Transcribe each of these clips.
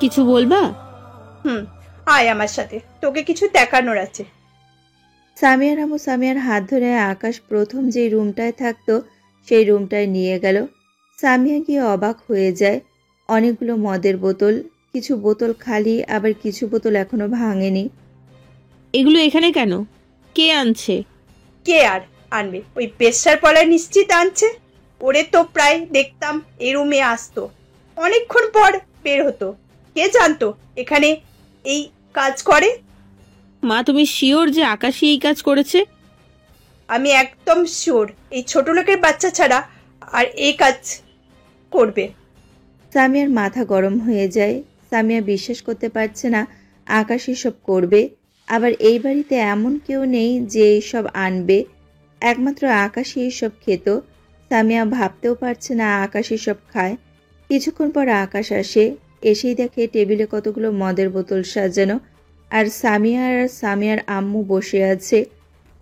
কিছু বলবা? আয় আমার সাথে, তোকে কিছু দেখানোর আছে। সামিয়ার আম্মু সামিয়ার হাত ধরে আকাশ প্রথম যে রুমটায় থাকতো সেই রুমটায় নিয়ে গেল। সামিয়া গিয়ে অবাক হয়ে যায়। অনেকগুলো মদের বোতল, কিছু বোতল খালি, আবার কিছু বোতল এখনো ভাঙেনি। এগুলো এখানে কেন? কে আনছে? কে আর আনবে, ওই পেশার পলায় নিশ্চিত আনছে। ওরে তো প্রায় দেখতাম এই রুমে আসতো, অনেকক্ষণ পর বের হতো। কে জানতো এখানে এই কাজ করে? মা, তুমি শিওর যে আকাশই এই কাজ করেছে? আমি একদম শিওর এই ছোট লোকের বাচ্চা ছাড়া আর এই কাজ করবে। সামিয়ার মাথা গরম হয়ে যায়। সামিয়া বিশ্বাস করতে পারছে না আকাশ এসব করবে। আবার এই বাড়িতে এমন কেউ নেই যে এইসব আনবে, একমাত্র আকাশই এইসব খেত। সামিয়া ভাবতেও পারছে না আকাশ এসব খায়। কিছুক্ষণ পর আকাশ আসে, এসেই দেখে টেবিলে কতগুলো মদের বোতল সাজানো, আর সামিয়ার আম্মু বসে আছে।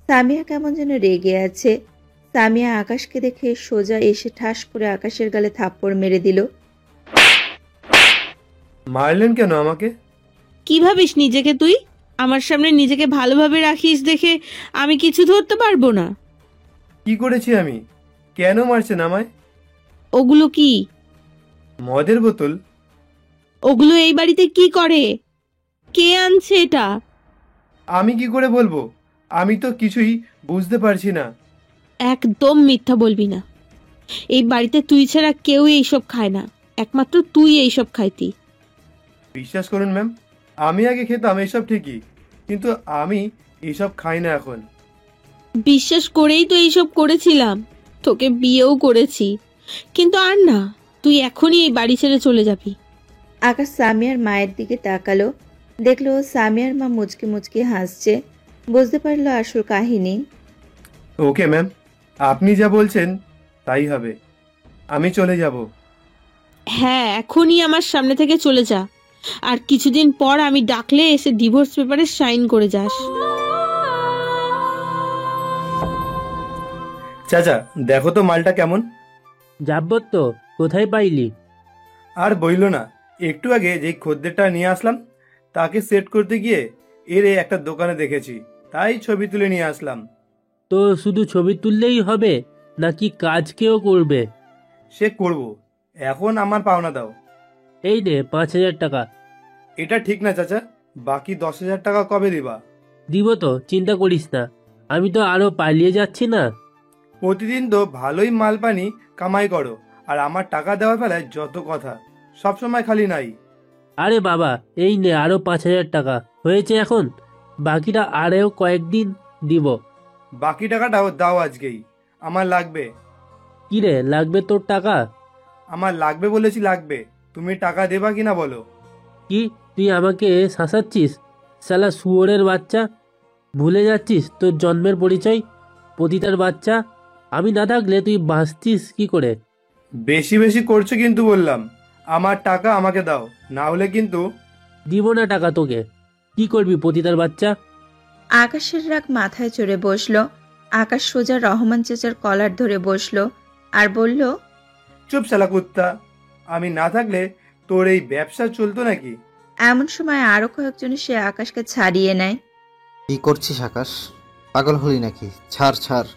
সামিয়া কেমন যেন রেগে আছে। সামিয়া আকাশকে দেখে সোজা এসে ঠাস করে আকাশের গালে থাপ্পড় মেরে দিল। মারলেন কেন আমাকে? কি ভাবিস নিজেকে তুই? আমার সামনে নিজেকে ভালোভাবে রাখিস দেখে আমি কিছু ধরতে পারবো না? কি করেছি আমি? কেন মারছেন আমায়? ওগুলো কি? মদের বোতল। ওগুলো এই বাড়িতে কি করে? কে আনছে এটা? আমি কি করে বলবো? আমি তো কিছুই বুঝতে পারছি না। একদম মিথ্যা বলবি না। এই বাড়িতে তুই ছাড়া কেউ এইসব খায় না, একমাত্র তুই এইসব খাইতি। বিশ্বাস করুন ম্যাম, আমি আগে খেতাম এসব ঠিকই, কিন্তু আমি এসব খাই না এখন। বিশ্বাস করেই তো এইসব করেছিলাম, তোকে বিয়েও করেছি, কিন্তু আর না, তুই এখনই এই বাড়ি ছেড়ে চলে যাবি। আকাশ সামিয়ার মায়ের দিকে তাকালো, দেখলো সামিয়ার মা মুচকি মুচকি হাসছে। বুঝতে পারলো আসল কাহিনী। ওকে ম্যাম, আপনি যা বলছেন তাই হবে। আমি চলে যাব। হ্যাঁ, এখনই আমার সামনে থেকে চলে যা, আর কিছুদিন পর আমি ডাকলে এসে ডিভোর্স পেপারে সাইন করে যাস। চাচা, দেখো তো মালটা কেমন। যাবো তো, কোথায় পাইলি? আর বইল না, একটু আগে যেই খদ্দেরটা নিয়ে আসলাম তাকে সেট করতে গিয়ে এর এই একটা দোকানে দেখেছি, তাই ছবি তুলে নিয়ে আসলাম। তো শুধু ছবি তুললেই হবে নাকি কাজ কেউ করবে? সে করব, এখন আমার পাওনা দাও। এই নে 5,000 টাকা। এটা ঠিক না চাচা, বাকি 10,000 টাকা কবে দিবা? দিব তো, চিন্তা করিস না, আমি তো আরো পালিয়ে যাচ্ছি না। প্রতিদিন তো ভালোই মাল পানি কামাই করো, আর আমার টাকা দেওয়ার বেলায় যত কথা, সব সময় খালি নাই। আরে বাবা, এই নে আরো 5,000 টাকা হয়েছে এখন, বাকিটা আরও কয়েকদিন দিব। বাকি টাকাটাও দাও আজকেই, আমার লাগবে। কি রে, লাগবে তোর টাকা? আমার লাগবে বলেছি, লাগবে। তুমি টাকা দেবা কিনা বলো? কি, তুই আমাকে শাসাচ্ছিস? শালা শুয়োরের বাচ্চা, ভুলে যাচ্ছিস তোর জন্মের পরিচয়? পতিতার বাচ্চা, আমি না থাকলে তুই বাঁচতিস কি করে? বেশি বেশি করছো কিন্তু বললাম। আমার টাকা আমাকে দাও, না হলে কিন্তু। দিব না টাকা তোকে। কি করবি পতিতার বাচ্চা? আকাশের রাগ মাথায় চড়ে বসলো। আকাশ সোজা রহমান চেচার কলার ধরে বসলো আর বলল, চুপ শালা কুত্তা, আমি না থাকলে তোর এই ব্যবসা চলতো নাকি? এমন সময় আরো কয়েকজন সে আকাশকে ছাড়িয়ে নেয়। কি করছিস আকাশ? পাগল হলি নাকি? ছাড় ছাড়।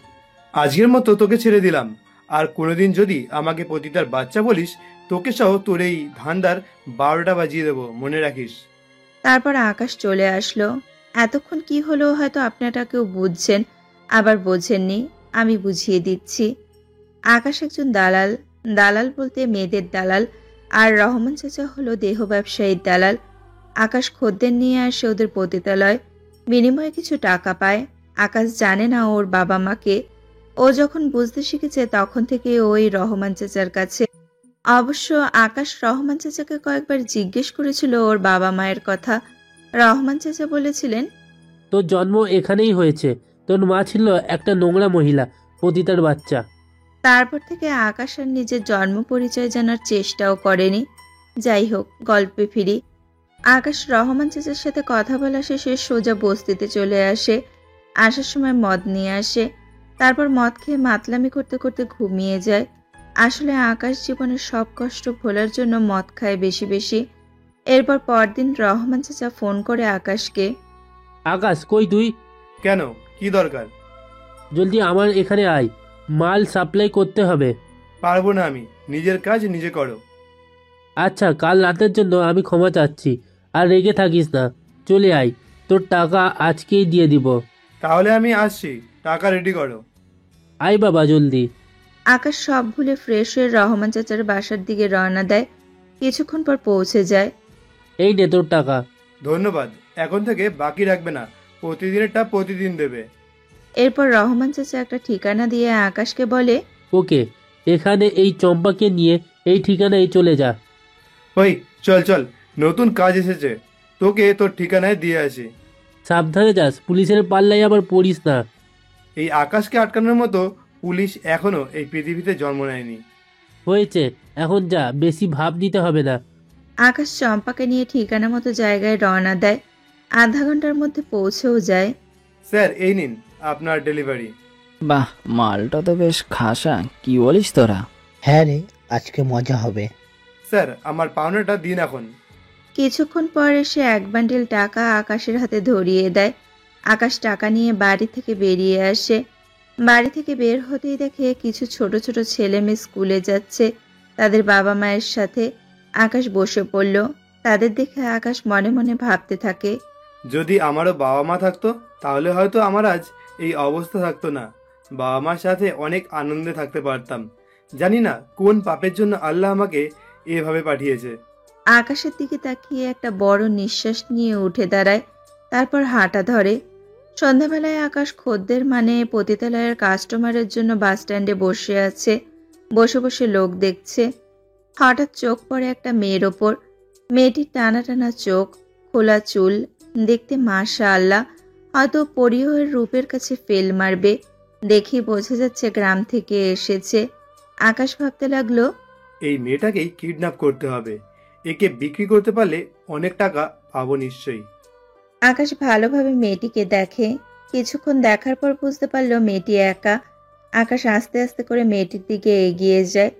আজকের মতো তোকে ছেড়ে দিলাম, আর কোনোদিন যদি আমাকে পতিতার বাচ্চা বলিস, তোকে সহ তোর এই ধান্দার 12টা বাজিয়ে দেবো, মনে রাখিস। তারপর আকাশ চলে আসলো। এতক্ষণ কি হলো হয়তো আপনারা কেউ বুঝছেন, আবার বোঝেননি, আমি বুঝিয়ে দিচ্ছি। আকাশ একজন দালাল, দালাল বলতে মেয়েদের দালাল, আর রহমান চাচা হলো দেহ ব্যবসায়ীর দালাল। আকাশ খদ্দের নিয়ে আসে ওদের পতিতালয়, বিনিময়ে কিছু টাকা পায়। আকাশ জানে না ওর বাবা মাকে। ও যখন বুঝতে শিখেছে তখন থেকে ওই রহমান চাচার কাছে। অবশ্য আকাশ রহমান চাচাকে কয়েকবার জিজ্ঞেস করেছিল ওর বাবা মায়ের কথা। রহমান চাচা বলেছিলেন, তোর জন্ম এখানেই হয়েছে, তোর মা ছিল একটা নোংরা মহিলা, পতিতার বাচ্চা। তারপর থেকে আকাশ আর নিজের জন্ম পরিচয় জানার চেষ্টাও করেনি। যাই হোক, গল্পে ফিরি। আকাশ রহমান চাচার সাথে কথা বলা শেষে সোজা বস্তিতে চলে আসে। আসার সময় মদ নিয়ে আসে, তারপর মদ খেয়ে মাতলামি করতে করতে ঘুমিয়ে যায়। আসলে আকাশ জীবনের সব কষ্ট ভোলার জন্য মদ খায় বেশি বেশি। এরপর পরদিন রহমান চাচা ফোন করে আকাশকে। আকাশ, কই তুই? কেন, কি দরকার? জলদি আমার এখানে আয়, মাল সাপ্লাই করতে হবে। পারবো না আমি, নিজের কাজ নিজে করো। আচ্ছা, কাল রাতের জন্য আমি ক্ষমা চাচ্ছি, আর রেগে থাকিস না। চলে আয়, তোর টাকা আজকেই দিয়ে দিব। তাহলে আমি আসছি, টাকা রেডি করো। আয় বাবা, জলদি। আকাশ সব ভুলে ফ্রেশ হয়ে রহমান চাচার বাসার দিকে রওনা দেয়। কিছুক্ষণ পর পৌঁছে যায়। এই নে তোর টাকা। ধন্যবাদ। এখন থেকে বাকি রাখবে না, প্রতিদিনেরটা প্রতিদিন দেবে। এরপর রহমান চাচা একটা ঠিকানা দিয়ে আকাশকে বলে, ওকে, এখানে এই চম্পাকে নিয়ে এই ঠিকানায় চলে যা। ওই চল চল, নতুন কাজ এসেছে, তোকে তোর ঠিকানায় দিয়ে আসি। সাবধানে যাস, পুলিশের পাল্লায় আবার পড়িস না। এই আকাশকে আটকানোর মতো পুলিশ এখনো এই পৃথিবীতে জন্ম নেয়নি। হয়েছে, এখন যা, বেশি ভাব নিতে হবে না। আকাশ চম্পাকে নিয়ে ঠিকানা মতো জায়গায় রওনা দেয়। আধা ঘন্টার মধ্যে পৌঁছেও যায়। স্যার, এই নিন আপনার ডেলিভারি। বাহ, মালটা তো বেশ খাসা, কি বলিস তোরা? হ্যাঁ রে, আজকে মজা হবে। স্যার, আমার পাওনাটা দিন এখন। কিছুক্ষণ পর এসে এক বান্ডিল টাকা আকাশের হাতে ধরিয়ে দেয়। আকাশ টাকা নিয়ে বাড়ি থেকে বেরিয়ে আসে। বাড়ি থেকে বের হতেই দেখে কিছু ছোট ছোট ছেলে মেয়ে স্কুলে যাচ্ছে তাদের বাবা মায়ের সাথে। আকাশ বসে পড়ল। তাদের দেখে আকাশ মনে মনে ভাবতে থাকে, যদি আমারও বাবা মা থাকতো তাহলে হয়তো আমার আজ এই অবস্থা থাকতো না। বাবা মার সাথে অনেক আনন্দে থাকতে পারতাম। জানি না কোন পাপের জন্য আল্লাহ আমাকে এভাবে পাঠিয়েছে। আকাশের দিকে তাকিয়ে একটা বড় নিঃশ্বাস নিয়ে উঠে দাঁড়ায়। তারপর হাঁটা ধরে। সন্ধ্যাবেলায় আকাশ খদ্দের মানে পতিতালয়ের কাস্টমারের জন্য বাস স্ট্যান্ডে বসে আছে। বসে বসে লোক দেখছে। হঠাৎ চোখ পড়ে একটা মেয়ের ওপর। মেয়েটির টানা টানা চোখ, খোলা চুল, দেখতে মাশাআল্লাহ, হয়তো পরিহয়ের রূপের কাছে ফেল মারবে। দেখি বোঝা যাচ্ছে গ্রাম থেকে এসেছে। আকাশ ভাবতে লাগলো, এই মেয়েটাকেই কিডন্যাপ করতে হবে, একে বিক্রি করতে পারলে অনেক টাকা পাবো নিশ্চয়ই। আকাশ ভালোভাবে মেয়েটিকে দেখে। কিছুক্ষণ দেখার পর বুঝতে পারল মেয়েটি একা। আকাশ আস্তে আস্তে করে মেয়েটির দিকে এগিয়ে যায়,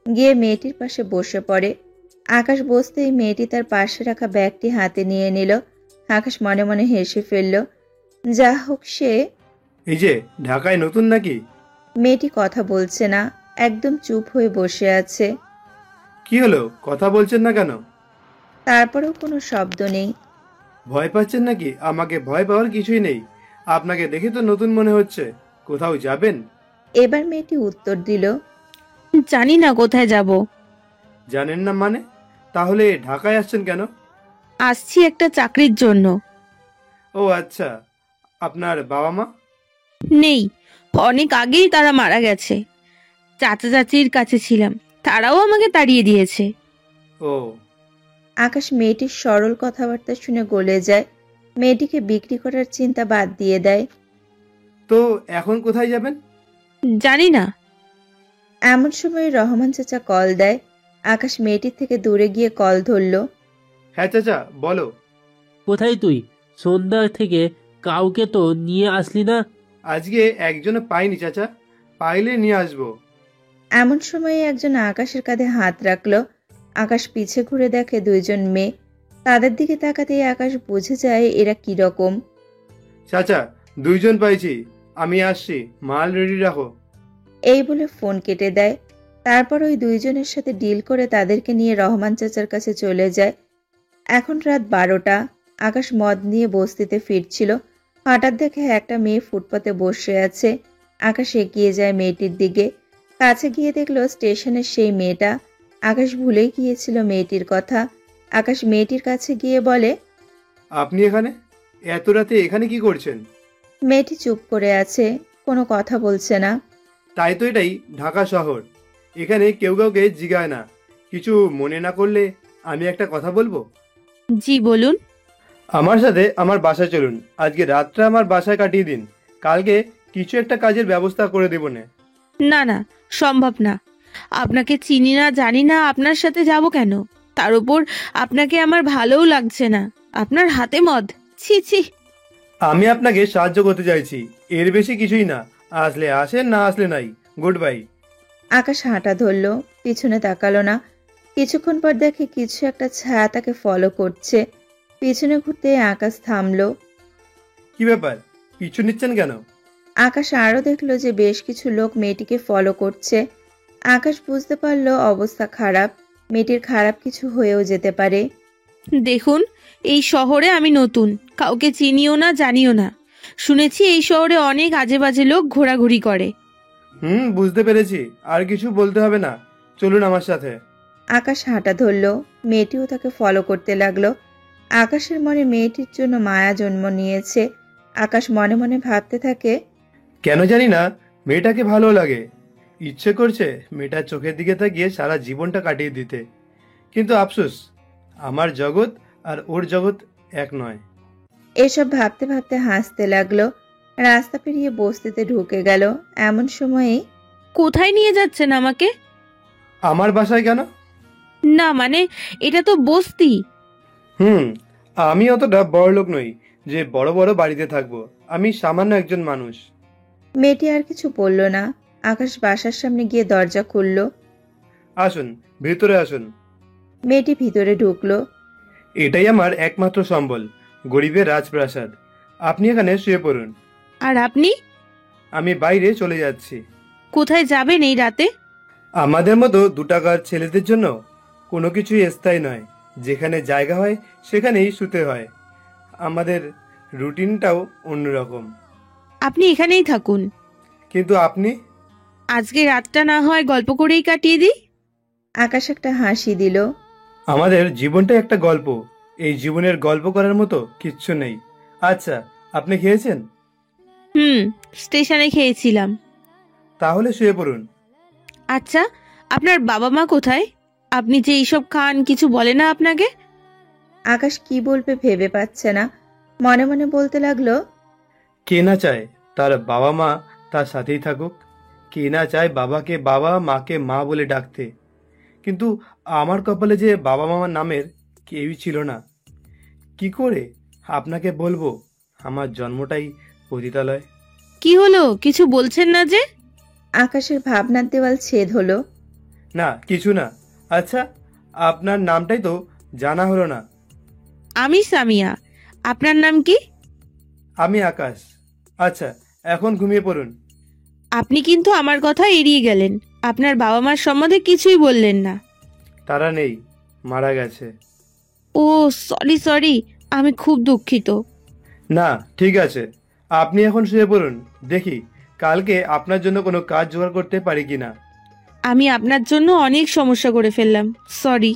গিয়ে মেয়েটির পাশে বসে পড়ে। আকাশ বসতেই মেয়েটি তার পাশে রাখা ব্যাগটি হাতে নিয়ে নিল। আকাশ মনে মনে হেসে ফেলল। যা হোক সে। এই যে, ঢাকায় নতুন নাকি? মেয়েটি কথা বলছে না, একদম চুপ হয়ে বসে আছে। কি হলো, কথা বলছেন না কেন? তারপরেও কোনো শব্দ নেই। ভয় পাচ্ছেন নাকি? আমাকে ভয় পাওয়ার কিছুই নেই। আপনাকে দেখে তো নতুন মনে হচ্ছে। কোথাও যাবেন? এবার মেয়েটি উত্তর দিল, জানি না কোথায় যাব। জানেন না মানে? তাহলে ঢাকায় আসছেন কেন? আসছি একটা চাকরির জন্য। ও আচ্ছা, আপনার বাবা মা? নেই, অনেক আগেই তারা মারা গেছে। চাচা চাচির কাছে ছিলাম, তারাও আমাকে তাড়িয়ে দিয়েছে। ও, আকাশ মেয়েটির সরল কথাবার্তা শুনে গলে যায়। মেয়েটিকে বিক্রি করার চিন্তা বাদ দিয়ে দেয়। তো এখন কোথায় যাবেন? জানি না। এমন সময় রহমান চাচা কল দেয়। আকাশ মেয়েটির থেকে দূরে গিয়ে কল ধরল। হ্যাঁ চাচা, বলো। কোথায় তুই? সন্ধ্যা থেকে কাউকে তো নিয়ে আসলি না। আজকে একজনও পাইনি চাচা, পাইলে নিয়ে আসবো। এমন সময় একজন আকাশের কাঁধে হাত রাখলো। আকাশ পিছে ঘুরে দেখে দুইজন মেয়ে। তাদের দিকে তাকাতেই আকাশ বুঝে যায় এরা কি রকম। চাচা, দুইজন পাইছি, আমি আসছি, মাল রেডি রাখো। এই বলে ফোন কেটে দেয়। তারপর ওই দুইজনের সাথে ডিল করে তাদেরকে নিয়ে রহমান চাচার কাছে চলে যায়। এখন রাত 12টা। আকাশ মদ নিয়ে বস্তিতে ফিরছিল। হঠাৎ দেখে একটা মেয়ে ফুটপাতে বসে আছে। আকাশ এগিয়ে যায় মেয়েটির দিকে। কাছে গিয়ে দেখলো স্টেশনের সেই মেয়েটা। আকাশ ভুলেই গিয়েছিল মেয়েটির কথা। আকাশ মেয়েটির কাছে গিয়ে বলে, আপনি এখানে? এত রাতে এখানে কি করছেন? মেয়েটি চুপ করে আছে, কোনো কথা বলছে না। তাই তো, এটাই ঢাকা শহর, এখানে কেউ কাউকে জিগায় না। কিছু মনে না করলে আমি একটা কথা বলবো? জি বলুন। আমার সাথে আমার বাসায় চলুন, আজকে রাতটা আমার বাসায় কাটিয়ে দিন, কালকে কিছু একটা কাজের ব্যবস্থা করে দেবো না। না না, সম্ভব না। আপনাকে চিনি না, জানি না, আপনার সাথে যাব কেন? তার উপর আপনাকে আমার ভালোও লাগছে না। আপনার হাতে মদ, ছি ছি। আমি আপনাকে সাহায্য করতে চাইছি, এর বেশি কিছুই না। আসলে আসেন, না আসলে নাই। Good bye. আকাশ হাঁটা ধরল, পিছনে তাকালো না। কিছুক্ষণ পর দেখে কিছু একটা ছায়া তাকে ফলো করছে। পিছনে ঘুরতে আকাশ থামলো। কি ব্যাপার, পিছু নিচ্ছেন কেন? আকাশ আরও দেখলো যে বেশ কিছু লোক মেয়েটিকে ফলো করছে। আকাশ বুঝতে পারলো অবস্থা খারাপ, মেয়েটির খারাপ কিছু হয়েও যেতে পারে। দেখুন, এই শহরে আমি নতুন, কাউকে চিনিও না জানিও না। শুনেছি এই শহরে অনেক আজে বাজে লোক ঘোরাঘুরি করে। বুঝতে পেরেছি, আর কিছু বলতে হবে না, চলুন আমার সাথে। আকাশ হাঁটা ধরলো, মেয়েটিও তাকে ফলো করতে লাগলো। আকাশের মনে মেয়েটির জন্য মায়া জন্ম নিয়েছে। আকাশ মনে মনে ভাবতে থাকে, কেন জানি না মেয়েটাকে ভালো লাগে। ইচ্ছে করছে মেয়েটার চোখের দিকে তাকিয়ে সারা জীবনটা কাটিয়ে দিতে। কিন্তু আফসোস, আমার জগৎ আর ওর জগৎ এক নয়। এসব ভাবতে ভাবতে হাসতে লাগলো। রাস্তা পেরিয়ে বস্তিতে ঢুকে গেল। এমন সময়েই কোথায় নিয়ে যাচ্ছেন আমাকে? আমার বাসায় কেন? না মানে, এটা তো বস্তি। আমি অতটা বড় লোক নই যে বড় বড় বাড়িতে থাকবো। আমি সামান্য একজন মানুষ। মেয়েটি আর কিছু বলল না। আকাশ বাসার সামনে গিয়ে দরজা খুলল। আসুন, ভেতরে আসুন। মেয়েটি ভিতরে ঢুকলো। এটাই আমার একমাত্র সম্বল, গরিবের রাজপ্রাসাদ। আপনি এখানে শুয়ে পড়ুন। আর আপনি? আমি বাইরে চলে যাচ্ছি। কোথায় যাবেন এই রাতে? আমাদের মতো 2 টাকার ছেলেদের জন্য কোনো কিছুই স্থায়ী নয়। যেখানে জায়গা হয় সেখানেই শুতে হয়। আমাদের রুটিনটাও অন্যরকম। আপনি এখানেই থাকুন। কিন্তু আপনি? আজকে রাতটা না হয় গল্প করেই কাটিয়ে দিই। আকাশ একটা হাসি দিল। আমাদের জীবনটাই একটা গল্প। এই জীবনের গল্প করার মতো কিচ্ছু নেই। আচ্ছা, আপনি খেয়েছেন? স্টেশনে খেয়েছিলাম। তাহলে শুয়ে পড়ুন। আচ্ছা, আপনার বাবা মা কোথায়? আপনি যে এইসব খান, কিছু বলে না আপনাকে? আকাশ কি বলবে ভেবে পাচ্ছে না। মনে মনে বলতে লাগলো, কে না চায় তার বাবা মা তার সাথেই থাকুক? কে না চায় বাবাকে বাবা, মাকে মা বলে ডাকতে? কিন্তু আমার কপালে যে বাবা মামার নামের কেউই ছিল না। কি করে আপনাকে বলবো, আমার জন্মটাই পতিতালয়। কি হলো, কিছু বলছেন না যে? আকাশের ভাবনার দেওয়াল ছেদ হলো। না, কিছু না। আচ্ছা, আপনার নামটাই তো জানা হলো না। আমি সামিয়া। আপনার নাম কি? আমি আকাশ। আচ্ছা, এখন ঘুমিয়ে পড়ুন। আপনি কিন্তু আমার কথা এড়িয়ে গেলেন। আপনার বাবা মার সম্বন্ধে কিছুই বললেন না। তারা নেই, মারা গেছে। ও সরি সরি, আমি খুব দুঃখিত। না, ঠিক আছে, আপনি এখন শুয়ে পড়ুন। দেখি কালকে আপনার জন্য কোনো কাজ জোগাড় করতে পারি কিনা। আমি আপনার জন্য অনেক সমস্যা করে ফেললাম, সরি।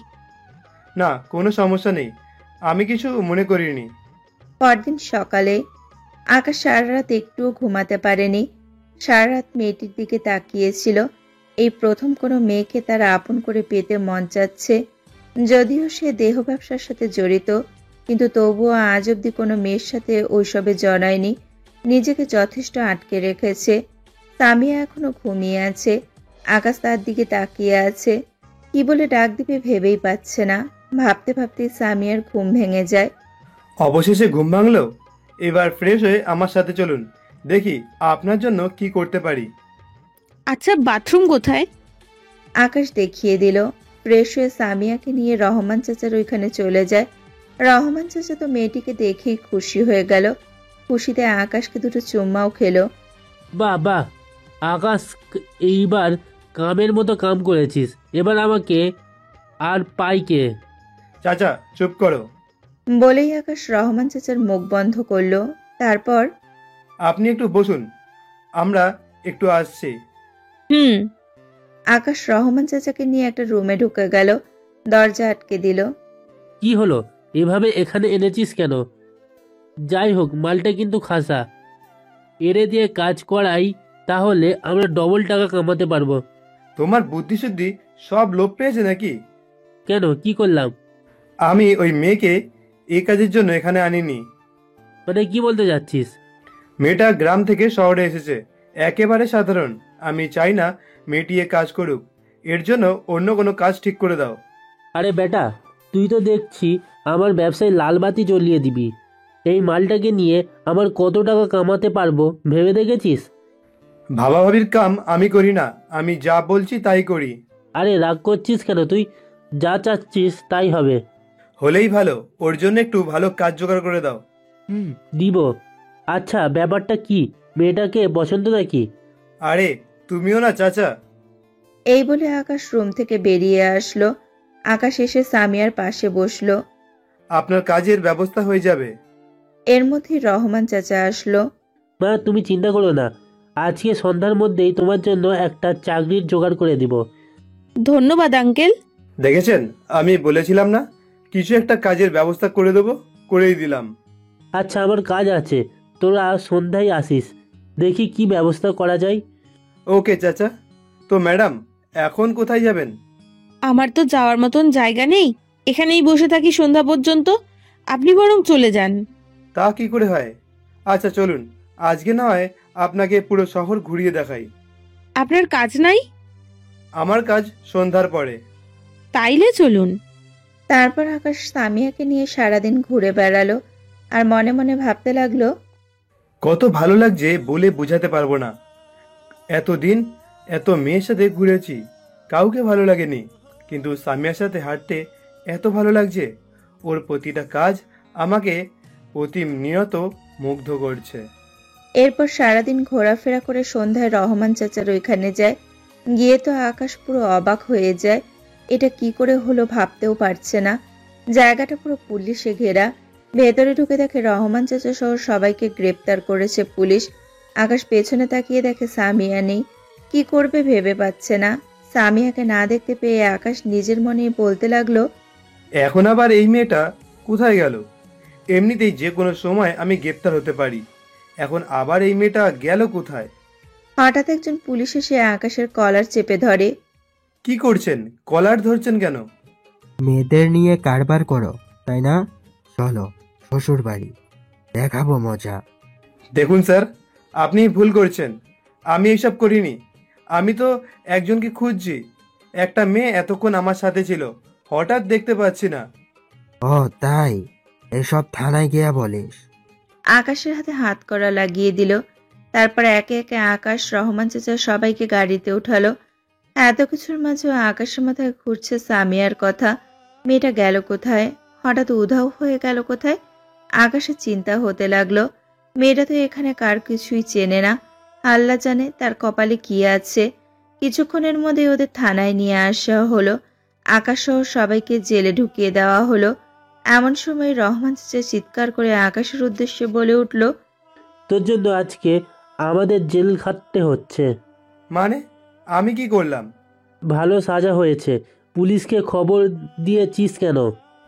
না, কোনো সমস্যা নেই, আমি কিছু মনে করিনি। পরদিন সকালে আকাশ সারা রাত একটুও ঘুমাতে পারেনি। সারা রাত মেয়েটির দিকে তাকিয়েছিল। এই প্রথম কোনো মেয়েকে তার আপন করে পেতে মন চাচ্ছে। যদিও সে দেহ ব্যবসার সাথে জড়িত, কিন্তু তবুও আজ অব্দি কোনো মেয়ের সাথে ওইসবে জড়ায়নি। নিজেকে যথেষ্ট আটকে রেখেছে। সামিয়া এখনো ঘুমিয়ে আছে। আকাশ তার দিকে তাকিয়ে আছে। কি বলে ডাক দিবে ভেবেই পাচ্ছে না। ভাবতে ভাবতে সামিয়ার ঘুম ভেঙে যায়। অবশেষে ঘুম ভাঙলো। এবার ফ্রেশ হয়ে আমার সাথে চলুন, দেখি আপনার জন্য কি করতে পারি। আচ্ছা, বাথরুম কোথায়? আকাশ দেখিয়ে দিল। ফ্রেশ হয়ে সামিয়াকে নিয়ে রহমান চাচার ওইখানে চলে যায়। রহমান চাচা তো মেয়েটিকে দেখেই খুশি হয়ে গেল। খুশিতে আকাশকে দুটো চুম্মাও খেলো। বাহ বাহ, আকাশ, এইবার কামের মতো কাম করেছিস। এবার আমাকে আর পাইকে। চাচা, চুপ করো। বলেই আকাশ রহমান চাচার মুখ বন্ধ করলো। তারপর, আপনি একটু বসুন, আমরা একটু আসছি। আকাশ রহমান চাচাকে নিয়ে একটা রুমে ঢুকে গেল। দরজা আটকে দিল। কি হলো, এভাবে এখানে এনেছিস কেন? যাই হোক, মালটা কিন্তু খাসা। এরে দিয়ে কাজ করাই, তাহলে আমরা ডবল টাকা কামাতে পারবো। তোমার বুদ্ধিশুদ্ধি সব লোপ পেয়েছে নাকি? কেন, কি করলাম? আমি ওই মেয়েকে এই কাজের জন্য এখানে আনিনি। মানে কি বলতে যাচ্ছিস? মেয়েটা গ্রাম থেকে শহরে এসেছে, একেবারে সাধারণ। আমি চাই না মেয়েটি এ কাজ করুক। এর জন্য অন্য কোনো কাজ ঠিক করে দাও। আরে বেটা, তুই তো দেখছি আমার ব্যবসায় লাল বাতি জ্বলিয়ে দিবি। এই মালটাকে নিয়ে আমার কত টাকা কামাতে পারবো ভেবে দেখেছিস? ভাবাভাবির কাম আমি করি না, আমি যা বলছি তাই করি। আরে রাগ করছিস কেন? তুই যা চাচ্ছিস তাই হবে। হলেই ভালো, ওর জন্য একটু ভালো কাজ জোগাড় করে দাও। দিব। আচ্ছা ব্যাপারটা কি? মেয়েটাকে পছন্দ নাকি? আরে তুমিও না চাচা। এই বলে আকাশ রুম থেকে বেরিয়ে আসলো। আকাশ এসে সামিয়ার পাশে বসলো। আপনার কাজের ব্যবস্থা হয়ে যাবে। এর মধ্যে রহমান চাচা আসলো। মা তুমি চিন্তা করো না, আজকে সন্ধ্যার মধ্যেই তোমার জন্য একটা চাকরির জোগাড় করে দিব। ধন্যবাদ আঙ্কেল। দেখেছেন, আমি বলেছিলাম না কিছু একটা কাজের ব্যবস্থা করে দেবো, করেই দিলাম। আচ্ছা আমার কাজ আছে, তোরা সন্ধ্যায় আসিস, দেখি কি ব্যবস্থা করা যায়। ওকে চাচা। তো ম্যাডাম, এখন কোথায় যাবেন? আমার তো যাওয়ার মতন জায়গা নেই, এখানেই বসে থাকি সন্ধ্যা পর্যন্ত। আপনি বরং চলে যান। তা কি করে হয়? আচ্ছা চলুন, আজকে না হয় আপনাকে পুরো শহর ঘুরিয়ে দেখাই। আপনার কাজ নাই? আমার কাজ সন্ধ্যার পরে। তাইলে চলুন। তারপর আকাশ সামিয়াকে নিয়ে সারাদিন ঘুরে বেড়ালো আর মনে মনে ভাবতে লাগলো, কত ভালো লাগছে বলে বোঝাতে পারবো না। এতদিন এত মেয়ের সাথে ঘুরেছি, কাউকে ভালো লাগেনি, কিন্তু সামিয়ার সাথে হাঁটতে এত ভালো লাগছে। ওর প্রতিটা কাজ আমাকে প্রতিনিয়ত মুগ্ধ করছে। এরপর সারাদিন ঘোরাফেরা করে সন্ধ্যায় রহমান চাচার ওইখানে যায়। গিয়ে তো আকাশ পুরো অবাক হয়ে যায়। এটা কি করে হলো ভাবতেও পারছে না। জায়গাটা পুরো পুলিশে ঘেরা। ভেতরে ঢুকে দেখে রহমান চাচা সহ সবাইকে গ্রেপ্তার করেছে পুলিশ। আকাশ পেছনে তাকিয়ে দেখে সামিয়া নেই। কি করবে ভেবে পাচ্ছে না। সামিয়াকে না দেখতে পেয়ে আকাশ নিজের মনেই বলতে লাগলো, এখন আবার এই মেয়েটা কোথায় গেল? এমনিতেই যে কোনো সময় আমি গ্রেপ্তার হতে পারি, এখন আবার এই মেয়েটা গেল কোথায়? হঠাৎ একজন পুলিশ এসে আকাশের কলার চেপে ধরে। কি করছেন? কলার ধরছেন কেন? মেয়েদের নিয়ে কারবার করো তাই না? চলো শ্বশুর বাড়ি, দেখাবো মজা। দেখুন স্যার, আপনি ভুল করছেন। আমি এইসব করিনি। আমি তো একজনকে খুঁজছি। একটা মেয়ে এতক্ষণ আমার সাথে ছিল, হঠাৎ দেখতে পাচ্ছি না। ও তাই? এসব থানায় গিয়া বলিস? আকাশের হাতে হাত করা লাগিয়ে দিল। তারপর একে একে আকাশ, রহমান চাচা সবাইকে গাড়িতে উঠালো। এত কিছুর মাঝেও আকাশের মাথায় ঘুরছে সামিয়ার কথা। মেয়েটা গেল কোথায়? হঠাৎ উধাও হয়ে গেল কোথায়? আকাশের চিন্তা হতে লাগলো। মেয়েটা তো এখানে কার কিছুই চেনে না। আল্লাহ জানে তার কপালে কি আছে। কিছুক্ষণের মধ্যে ওদের থানায় নিয়ে আসা হলো। আকাশ সহ সবাইকে জেলে ঢুকিয়ে দেওয়া হলো। এমন সময় রহমান চাচা চিৎকার করে আকাশের উদ্দেশ্যে বলে উঠল, তোর জন্য আজকে আমাদের জেল খাটতে হচ্ছে। মানে আমি কি করলাম? ভালো সাজা হয়েছে। পুলিশকে খবর দিয়েছিস কেন?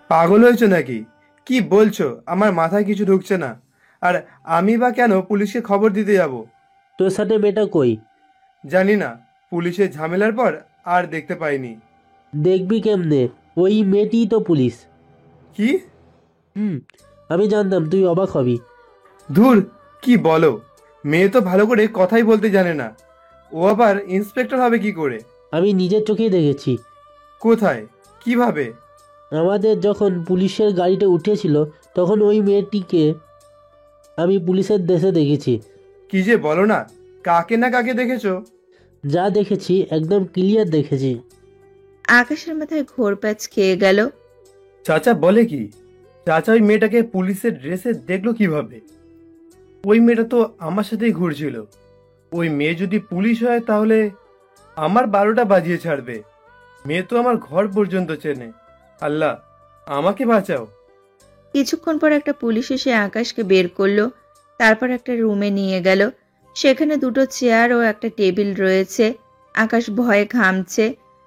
পাগল হয়েছো নাকি? কি বলছো? আমার মাথায় কিছু ঢুকছে না। আর আমি বা কেন পুলিশকে খবর দিতে যাব? তোর সাথে মেয়েটা কই? জানি না, পুলিশের ঝামেলার পর আর দেখতে পাইনি। দেখবি কেমনে? ওই মেয়েটিই তো পুলিশ। কি? আমি জানতাম তুই অবাক হবি। ধুর, কি বলো? মেয়ে তো ভালো করে কথাই বলতে জানে না, ও আবার ইন্সপেক্টর হবে কি করে? আমি নিজের চোখেই দেখেছি। কোথায়? কিভাবে? আমাদের যখন পুলিশের গাড়িটা উঠেছিল তখন ওই মেয়েটিকে আমি পুলিশের দেশে দেখেছি। কি যে বলো না, কাকে না কাকে দেখেছো? যা দেখেছি একদম ক্লিয়ার দেখেছি। আকাশের মাথায় ঘোরপ্যাচ খেয়ে গেল। চাচা বলে কি? চাচা ওই মেয়েটাকে পুলিশের ড্রেসে দেখলো কিভাবে? ওই মেয়েটা তো আমার সাথেই ঘুরছিল। ওই মেয়ে যদি পুলিশ হয় তাহলে আমার 12টা বাজিয়ে ছাড়বে। মেয়ে তো আমার ঘর পর্যন্ত চেনে। আল্লাহ, আমাকে বাঁচাও। কিছুক্ষণ পর একটা পুলিশ এসে আকাশকে বের করলো। তারপর একটা রুমে নিয়ে গেল। সেখানে দুটো চেয়ার ও একটা টেবিল রয়েছে। আকাশ ভয়ে ঘামছে।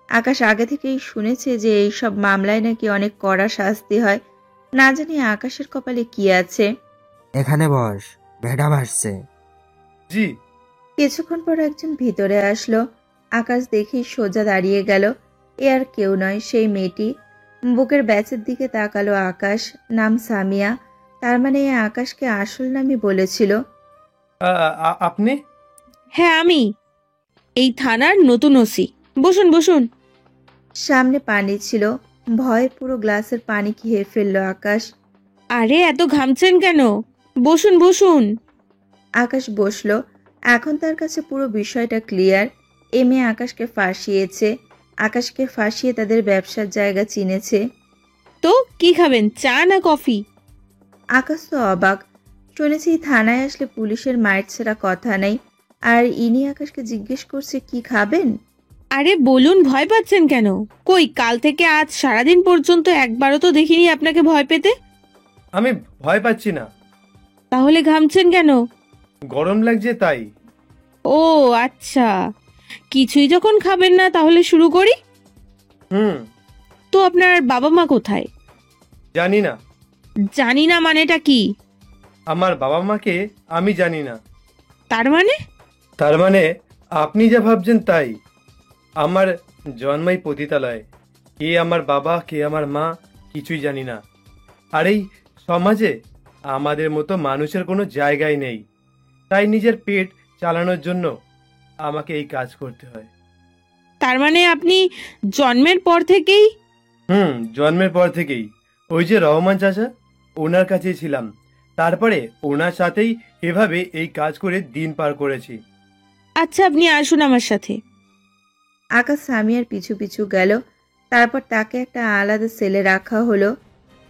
আকাশ আগে থেকেই শুনেছে যে এইসব মামলায় নাকি অনেক কড়া শাস্তি হয়। না জানি আকাশের কপালে কি আছে। এখানে বস, ম্যাডাম আসছে। জি। কিছুক্ষণ পর একজন ভিতরে আসলো। আকাশ দেখেই সোজা দাঁড়িয়ে গেল। এ আর কেউ নয়, সেই মেয়েটি। বুকের ব্যাচের দিকে তাকালো আকাশ। নাম সামিয়া। তার মানে এ আকাশকে আসল নামই বলেছিল। আপনি? হ্যাঁ আমি, এই থানার নতুন ওসি। বসুন বসুন। সামনে পানি ছিল। ভয়ে পুরো গ্লাসের পানি খেয়ে ফেললো আকাশ। আরে এত ঘামছেন কেন? বসুন বসুন। আকাশ বসলো। এখন তার কাছে পুরো বিষয়টা ক্লিয়ার। এ মেয়ে আকাশকে ফাঁসিয়েছে, আকাশকে ফাঁসিয়ে তাদের ব্যবসার জায়গা চিনেছে। তো কি খাবেন, চা না কফি? আকাশ তো অবাক। শুনেছি থানায় আসলে পুলিশের মায়ের ছাড়া কথা নেই, আর ইনি আকাশকে জিজ্ঞেস করছে কি খাবেন। আরে বলুন, ভয় পাচ্ছেন কেন? কই কাল থেকে আজ সারাদিন পর্যন্ত একবারও তো দেখিনি আপনাকে ভয় পেতে। আমি ভয় পাচ্ছি না। তাহলে ঘামছেন কেন? গরম লাগছে তাই। ও আচ্ছা, কিছুই যখন খাবেন না তাহলে শুরু করি। হুম। তো আপনার বাবা মা কোথায়? জানি না। জানি না মানেটা কি? আমার বাবা মাকে আমি জানি না। তার মানে? তার মানে আপনি যা ভাবছেন তাই। আমার জন্মই পতিতালয়। কে আমার বাবা কে আমার মা কিছুই জানি না। আর এই সমাজে আমাদের মতো মানুষের কোনো জায়গাই নেই, তাই নিজের পেট চালানোর জন্য আমাকে এই কাজ করতে হয়। তার মানে আপনি জন্মের পর থেকেই? জন্মের পর থেকেই। ওই যে রহমান চাচা, ওনার কাছেই ছিলাম। তারপরে ওনার সাথেই এভাবে এই কাজ করে দিন পার করেছি। আচ্ছা আপনি আসুন আমার সাথে। আকাশ সামিয়ার পিছু পিছু গেল। তারপর তাকে একটা আলাদা সেলে রাখা হলো।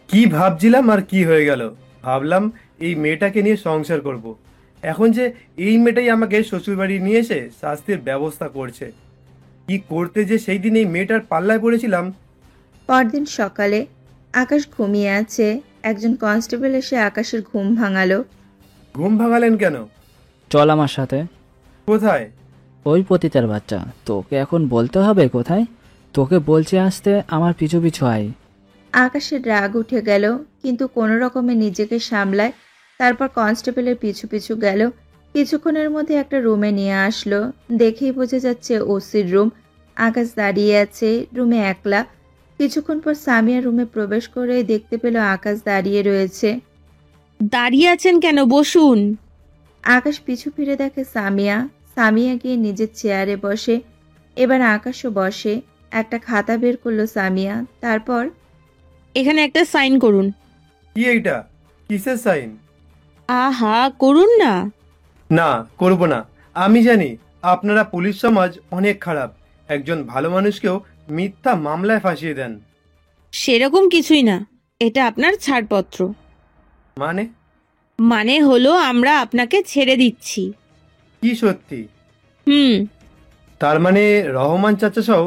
কি ভাবছিলাম আর কি হয়ে গেল। ভাবলাম এই মেয়েটাকে নিয়ে সংসার করব। এখন যে এই মেয়েটাই আমাকে শ্বশুরবাড়ি নিয়ে এসে শাস্তির ব্যবস্থা করছে। কি করতে যে সেই দিন এই মেয়েটার পাল্লায় পড়েছিলাম। পরদিন সকালে আকাশ ঘুমিয়ে আছে। একজন কনস্টেবল এসে আকাশের ঘুম ভাঙালো। ঘুম ভাঙালেন কেন? চল আমার সাথে। কোথায়? ওই পতিতার বাচ্চা, তোকে এখন বলতে হবে কোথায়? তোকে বলছে আসতে, আমার পিছু পিছু আয়। আকাশের রাগ উঠে গেল, কিন্তু কোনো রকমে নিজেকে সামলায়। তারপর কনস্টেবলের পিছু পিছু গেল। কিছুক্ষণের মধ্যে একটা রুমে নিয়ে আসলো। দেখেই বোঝা যাচ্ছে ওসির রুম। আকাশ দাঁড়িয়ে আছে রুমে একলা। কিছুক্ষণ পর সামিয়া রুমে প্রবেশ করে দেখতে পেল আকাশ দাঁড়িয়ে রয়েছে। দাঁড়িয়ে আছেন কেন, বসুন। আকাশ পিছু ফিরে দেখে সামিয়া। সামিয়া গিয়ে নিজের চেয়ারে বসে। এবার আকাশও বসে। একটা খাতা বের করলো সামিয়া। তারপর এখানে একটা সাইন করুন। কি এইটা? কিসের সাইন? আহা করুন না। না, করব না। আমি জানি আপনারা পুলিশ সমাজ অনেক খারাপ। একজন ভালো মানুষকেও মিথ্যা মামলায় ফাঁসিয়ে দেন। সেরকম কিছুই না, এটা আপনার ছাড়পত্র। মানে? মানে হলো আমরা আপনাকে ছেড়ে দিচ্ছি। কি সত্যি? হুম। তার মানে রহমান চাচা সহ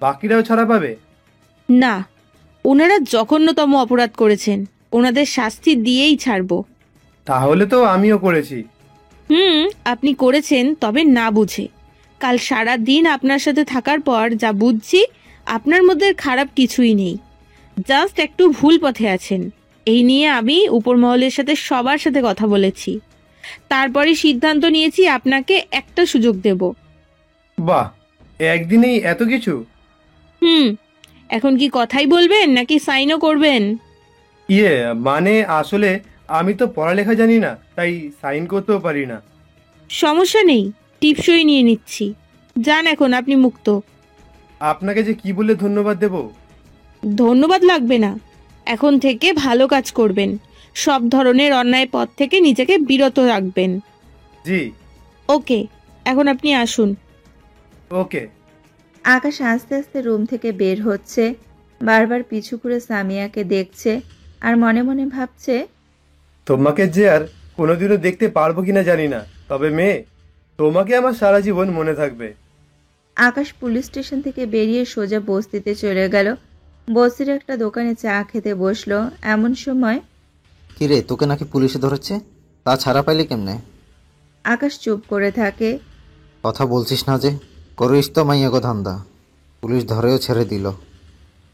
বাকিরাও ছাড়া পাবে? না, ওনারা জঘন্যতম অপরাধ করেছেন, ওনাদের শাস্তি দিয়েই ছাড়বো। তাহলে তো আমিও করেছি। আপনি করেছেন, তবে না বুঝে। কাল সারা দিন আপনার সাথে থাকার পর যা বুঝছি, আপনার মধ্যে খারাপ কিছুই নেই, জাস্ট একটু ভুল পথে আছেন। এই নিয়ে আমি উপর মহলের সাথে সবার সাথে কথা বলেছি, তারপরে সিদ্ধান্ত নিয়েছি আপনাকে একটা সুযোগ দেব। বাহ, একদিনেই এত কিছু? এখন কি কথাই বলবেন নাকি সাইনও করবেন? মানে আসলে আমি তো পড়ালেখা জানি না, তাই সাইন করতেও পারি না। সমস্যা নেই, টিপসই নিয়ে নিচ্ছি। যান, এখন আপনি মুক্ত। আপনাকে যে কি বলে ধন্যবাদ দেব? ধন্যবাদ লাগবে না, এখন থেকে ভালো কাজ করবেন, সব ধরনের অন্যায় পথ থেকে নিজেকে বিরত রাখবেন। জি। ওকে, এখন আপনি আসুন। ওকে। আকাশ আস্তে আস্তে রুম থেকে বের হচ্ছে। বারবার পিছু করে সামিয়াকে দেখছে আর মনে মনে ভাবছে, তোমাকে যে আর কোনোদিনও দেখতে পারবো কিনা জানি না, তবে মেয়ে, তোমাকে আমার সারা জীবন মনে থাকবে। আকাশ পুলিশ স্টেশন থেকে বেরিয়ে সোজা বস্তিতে চলে গেল। বস্তির একটা দোকানে চা খেতে বসলো। এমন সময় কিরে, তোকে নাকি পুলিশে ধরেছে? তা ছাড়া পাইলে কেমনে? আকাশ চুপ করে থাকে। কথা বলছিস না যে? করিস তো মাইয়াগো ধান্দা। পুলিশ ধরেও ছেড়ে দিল।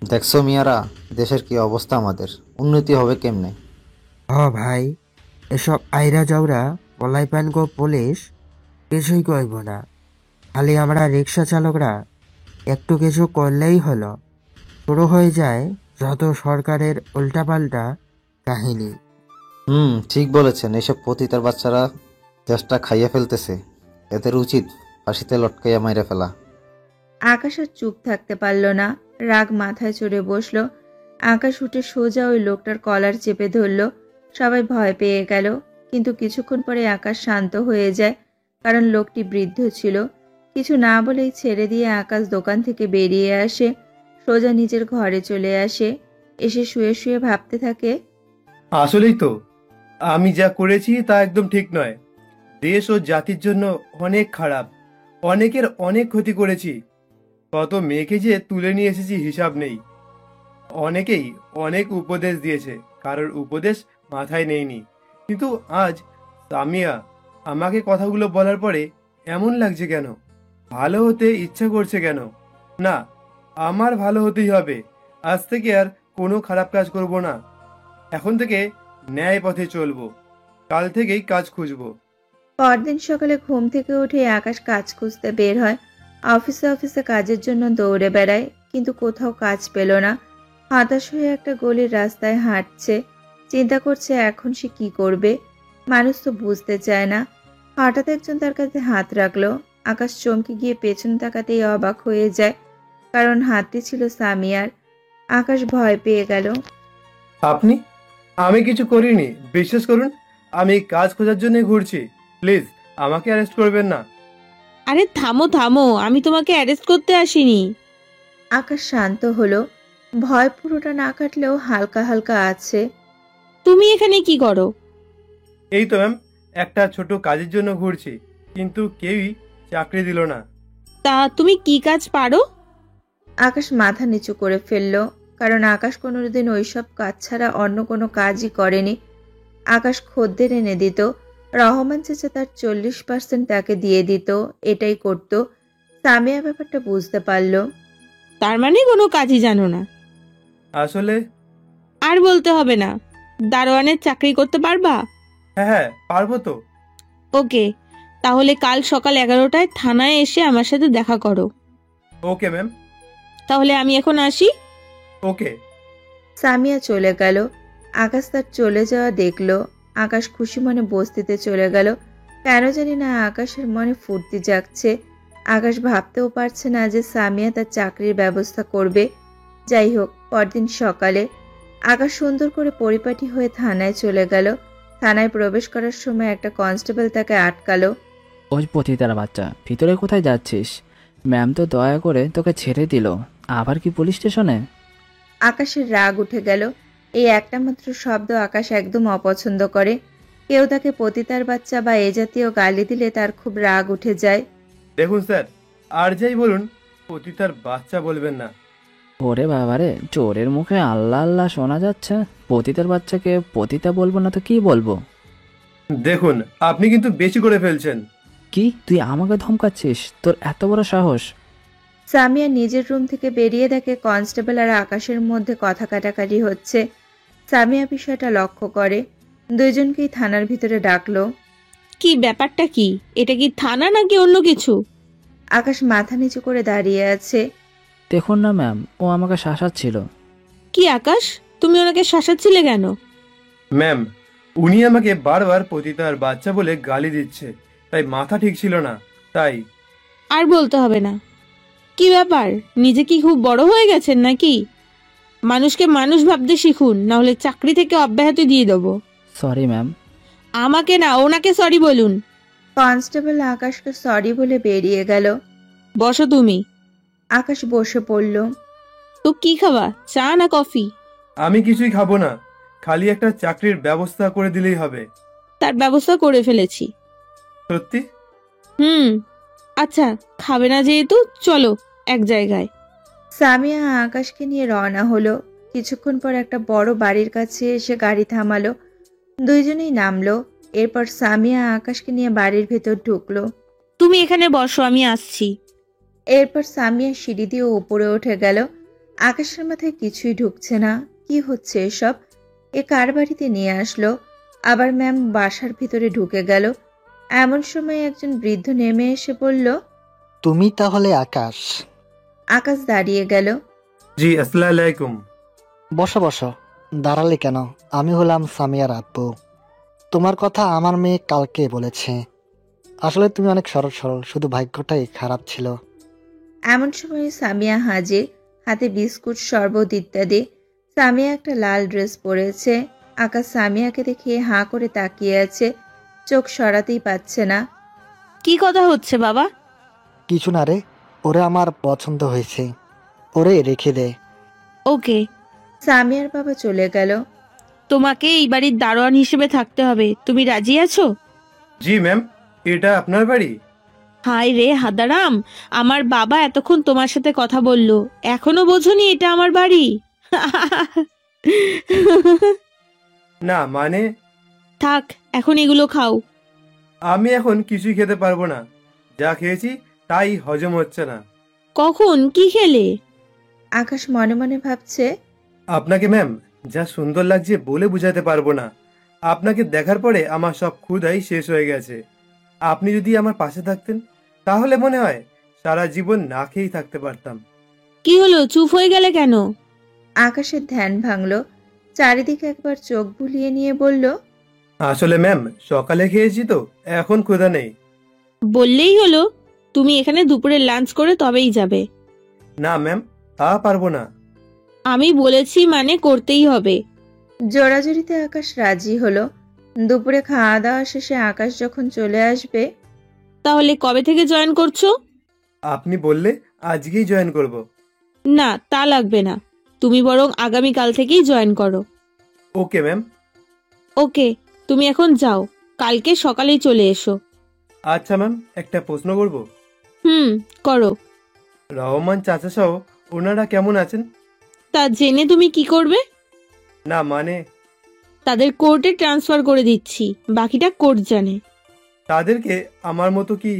দেখছো মিয়ারা, দেশের কি অবস্থা, আমাদের উন্নতি হবে কেমনে? ভাই, এসব আইরা যাওরা পলাই পান গো পুলিশ কিছুই কইব না। খালি আমরা রিক্সা চালকরা একটু কিছু করলেই হলো, শুরু হয়ে যায় যত সরকারের উল্টাপাল্টা কাহিনী। ঠিক বলেছেন। এইসব পতিতার বাচ্চারা দেশটা খাইয়া ফেলতেছে। এদের উচিত ফাঁসিতে লটকাইয়া মাইরা ফেলা। আকাশ আর চুপ থাকতে পারল না। রাগ মাথায় চড়ে বসলো। আকাশ উঠে সোজা ওই লোকটার কলার চেপে ধরল। সবাই ভয় পেয়ে গেল, কিন্তু কিছুক্ষণ পরে আকাশ শান্ত হয়ে যায়, কারণ লোকটি বৃদ্ধ ছিল। কিছু না বলেই ছেড়ে দিয়ে আকাশ দোকান থেকে বেরিয়ে আসে, সোজা নিজের ঘরে চলে আসে। এসে শুয়ে শুয়ে ভাবতে থাকে, আসলেই তো আমি যা করেছি তা একদম ঠিক নয়। দেশ ও জাতির জন্য অনেক খারাপ, অনেকের অনেক ক্ষতি করেছি। কত মেয়েকে যে তুলে নিয়ে এসেছি হিসাব নেই। অনেকেই অনেক উপদেশ দিয়েছে, কারোর উপদেশ মাথায় নেইনি। কিন্তু আজ সামিয়া আমাকে কথাগুলো বলার পরে এমন লাগছে কেন? ভালো হতে ইচ্ছা করছে কেন? না, আমার ভালো হতেই হবে। আজ থেকে আর কোনো খারাপ কাজ করব না। এখন থেকে ন্যায় পথে চলবো। কাল থেকেই কাজ খুঁজবো। পরদিন সকালে ঘুম থেকে উঠে আকাশ কাজ খুঁজতে বের হয়। অফিসে অফিসে কাজের জন্য দৌড়ে বেড়ায়, কিন্তু কোথাও কাজ পেল না। হতাশ হয়ে একটা গলির রাস্তায় হাঁটছে, চিন্তা করছে এখন সে কি করবে। মানুষ তো বুঝতে চায় না। হঠাৎ একজন তার কাছে হাত রাখলো। আকাশ চমকে গিয়ে পেছন তাকাতেই অবাক হয়ে যায়, কারণ হাতটি ছিল সামিয়ার। আকাশ ভয় পেয়ে গেল। আপনি? আমি কিছু করিনি, বিশ্বাস করুন। আমি কাজ খোঁজার জন্য ঘুরছি। প্লিজ আমাকে অ্যারেস্ট করবেন না। আরে থামো থামো, আমি তোমাকে অ্যারেস্ট করতে আসিনি। আকাশ শান্ত হলো। ভয় পুরোটা না কাটলেও হালকা হালকা আছে। তুমি এখানে কি করো? এই তো ম্যাম, একটা ছোট কাজের জন্য ঘুরছি, কিন্তু কেউই চাকরি দিল না। তা তুমি কি কাজ পারো? আকাশ মাথা নিচু করে ফেলল, কারণ আকাশ কোনোদিন ওইসব কাজ ছাড়া অন্য কোনো কাজই করেনি। আকাশ খদ্দের এনে দিত, রহমান চাচা তার 40% তাকে দিয়ে দিত, এটাই করত। সামিয়া ব্যাপারটা বুঝতে পারল। তার মানে কোনো কাজই জানো না? আসলে আর বলতে হবে না। দারোয়ানের চাকরি করতে পারবা? হ্যাঁ হ্যাঁ, পারবো তো। ওকে, তাহলে কাল সকাল 11টায় থানায় এসে আমার সাথে দেখা করো। Okay ma'am. তাহলে আমি এখন আসি। ওকে। সামিয়া চলে গেল। আকাশ তার চলে যাওয়া দেখল। আকাশ খুশি মনে বস্তিতে চলে গেল। কেন জানি না আকাশের মনে ফুর্তি জাগছে। আকাশ ভাবতেও পারছে না যে সামিয়া তার চাকরির ব্যবস্থা করবে। যাই হোক, পরদিন সকালে আকাশ সুন্দর করে পরিপাটি হয়ে থানায় চলে গেল। থানায় প্রবেশ করার সময় একটা কনস্টেবল তাকে আটকালো। ওই পতিতার বাচ্চা, ভিতরে কোথায় যাচ্ছিস? ম্যাম তো দয়া করে তোকে ছেড়ে দিল, আবার কি পুলিশ স্টেশনে? আকাশের রাগ উঠে গেল। এই একটা মাত্র শব্দ আকাশ একদম অপছন্দ করে। কেউ তাকে পতিতার বাচ্চা বা এ জাতীয় গালি দিলে তার খুব রাগ উঠে যায়। দেখুন স্যার, আর যাই বলুন, পতিতার বাচ্চা বলবেন না। ওরে বাবারে, চোরের মুখে আল্লাহ আল্লাহ শোনা যাচ্ছে। পতিতার বাচ্চাকে পতিতা বলবো না তো কি বলবো? দেখুন, আপনি কিন্তু বেশি করে ফেলছেন। কি, তুই আমাকে ধমকাচ্ছিস? তোর এত বড় সাহস? সামিয়া নিজের রুম থেকে বেরিয়ে দেখে কনস্টেবল আর আকাশের মধ্যে কথা কাটাকাটি হচ্ছে। সামিয়া বিষয়টা লক্ষ্য করে, দুইজনকেই থানার ভিতরে ডাকলো। কি ব্যাপারটা কি? এটা কি থানা নাকি অন্য কিছু? আকাশ মাথা নিচু করে দাঁড়িয়ে আছে। দেখুন না ম্যাম, ও আমাকে শাসাচ্ছিল। কি আকাশ, তুমি ওনাকে শাসাচ্ছিলে কেন? ম্যাম, উনি আমাকে বারবার পতিতার বাচ্চা বলে গালি দিচ্ছে, তাই মাথা ঠিক ছিল না, তাই। আর বলতে হবে না। কি ব্যাপার, নিজে কি খুব বড় হয়ে গেছেন নাকি? মানুষকে মানুষ ভাবতে শিখুন, না হলে চাকরি থেকে অব্যাহতি দিয়ে দেবো। Sorry ma'am. আমাকে না, ওনাকে সরি বলুন। কনস্টেবল আকাশকে সরি বলে বেরিয়ে গেল। বসো তুমি। আকাশ বসে পড়ল। তো কি খাবা, চা না কফি? আমি কিছুই খাবো না, খালি একটা চাকরির ব্যবস্থা করে দিলেই হবে। তার ব্যবস্থা করে ফেলেছি। সত্যি? আচ্ছা, খাবে না যেহেতু চলো এক জায়গায়। সামিয়া আকাশকে নিয়ে রওনা হলো। কিছুক্ষণ পর একটা বড় বাড়ির কাছে এসে গাড়ি থামালো। দুইজনেই নামলো। এরপর সামিয়া আকাশকে নিয়ে বাড়ির ভেতর ঢুকলো। তুমি এখানে বসো, আমি আসছি। এরপর সামিয়া সিঁড়ি দিয়ে উপরে উঠে গেল। আকাশের মাথায় কিছুই ঢুকছে না। কি হচ্ছে এসব? এ কার বাড়িতে নিয়ে আসলো? আবার ম্যাম বাসার ভিতরে ঢুকে গেল। এমন সময় একজন বৃদ্ধ নেমে এসে বলল, তুমি তাহলে আকাশ? আকাশ দাঁড়িয়ে গেল। জি, আসসালামু আলাইকুম। বসো বসো। দাঁড়ালে কেন? আমি হলাম সামিয়ার আব্বু। তোমার কথা আমার মেয়ে কালকে বলেছে। আসলে তুমি অনেক সরল সরল, শুধু ভাগ্যটাই খারাপ ছিল। এমন সময় সামিয়া হাজির, হাতে বিস্কুট, শরবত ইত্যাদি। সামিয়া একটা লাল ড্রেস পরেছে। আকাশ সামিয়াকে দেখে হাঁ করে তাকিয়ে আছে, চোখ সরাতেই পাচ্ছে না। কি কথা হচ্ছে বাবা? কিছু না রে, ওরে আমার পছন্দ হয়েছে, ওরে রেখে দে। ওকে। সামিয়ার বাবা চলে গেল। তোমাকে এই বাড়ির দারোয়ান হিসেবে থাকতে হবে, তুমি রাজি আছো? জি ম্যাম, এটা আপনার বাড়ি? হায় রে হাদারাম, আমার বাবা এতক্ষণ তোমার সাথে কথা বললো, এখনো বোঝোনি এটা আমার বাড়ি? না মানে, থাক, এখন এগুলো খাও। আমি এখন কিছুই খেতে পারবো না, যা খেয়েছি তাই হজম হচ্ছে না। কখন কি খেলে? আকাশ মনে মনে ভাবছে, আপনাকে ম্যাম যা সুন্দর লাগছে বলে বোঝাতে পারবো না। আপনাকে দেখার পরে আমার সব ক্ষুধাই শেষ হয়ে গেছে। আপনি যদি আমার পাশে থাকতেন তাহলে মনে হয় সারা জীবন না খেয়েই থাকতে পারতাম। কি হলো, চুপ হয়ে গেলে কেন? আকাশের ধ্যান ভাঙল, চারিদিকে একবার চোখ বুলিয়ে নিয়ে বলল, আসলে ম্যাম সকালে খেয়েছি তো, এখন ক্ষুধা নেই। বললেই হলো, তুমি এখানে দুপুরে লাঞ্চ করে তবেই যাবে। না ম্যাম, তা পারবো না। আমি বলেছি মানে করতেই হবে। জোরাজুরিতে আকাশ রাজি হলো। দুপুরে খাওয়া দাওয়া শেষে আকাশ যখন চলে আসবে, তাহলে কবে থেকে জয়েন করছো? আপনি বললে আজকেই জয়েন করব। না, তা লাগবে না, তুমি বরং আগামীকাল থেকেই জয়েন করো। Okay ma'am. ওকে, তুমি এখন যাও, কালকে সকালেই চলে এসো। আচ্ছা ম্যাম, একটা প্রশ্ন করব? করো। রহমান চাচা সহ ওনারা কেমন আছেন? তা জেনে তুমি কি করবে? না মানে, তাদের কোর্টে ট্রান্সফার করে দিচ্ছি, বাকিটা কোর্ট জানে। তাদেরকে আমার মতো কি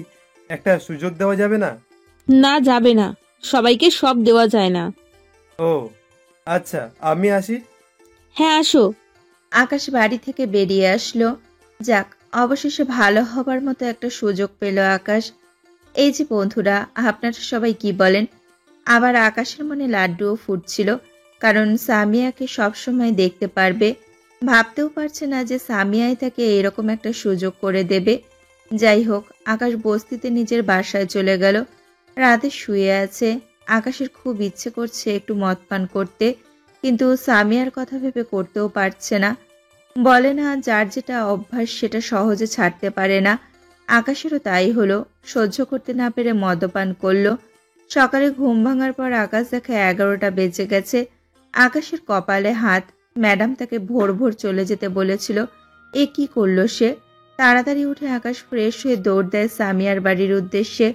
একটা সুযোগ দেওয়া যাবে না? না, যাবে না, সবাইকে সব দেওয়া যায় না। ও আচ্ছা, আমি আসি। হ্যাঁ, আসো। আকাশ বাড়ি থেকে বেরিয়ে আসলো। যাক, অবশেষে ভালো হবার মতো একটা সুযোগ পেল আকাশ। এই যে বন্ধুরা, আপনারা সবাই কি বলেন? আবার আকাশের মনে লাড্ডুও ফুটছিল, কারণ সামিয়াকে সবসময় দেখতে পারবে। ভাবতেও পারছে না যে সামিয়াই তাকে এরকম একটা সুযোগ করে দেবে। যাই হোক, আকাশ বস্তিতে নিজের বাসায় চলে গেল। রাতে শুয়ে আছে। আকাশের খুব ইচ্ছে করছে একটু মদ পান করতে, কিন্তু সামিয়ার কথা ভেবে করতেও পারছে না। বলে না, যার যেটা অভ্যাস সেটা সহজে ছাড়তে পারে না। আকাশেরও তাই হলো, সহ্য করতে না পেরে মদ্যপান করলো। সকালে ঘুম ভাঙার পর আকাশ দেখে 11টা বেজে গেছে। আকাশের কপালে হাত। ম্যাডাম তাকে ভোর ভোর চলে যেতে বলেছিল। এ কি করলো সে? তাড়াতাড়ি উঠে আকাশ ফ্রেশ হয়ে দৌড় দেয় সামিয়ার বাড়ির উদ্দেশ্যে।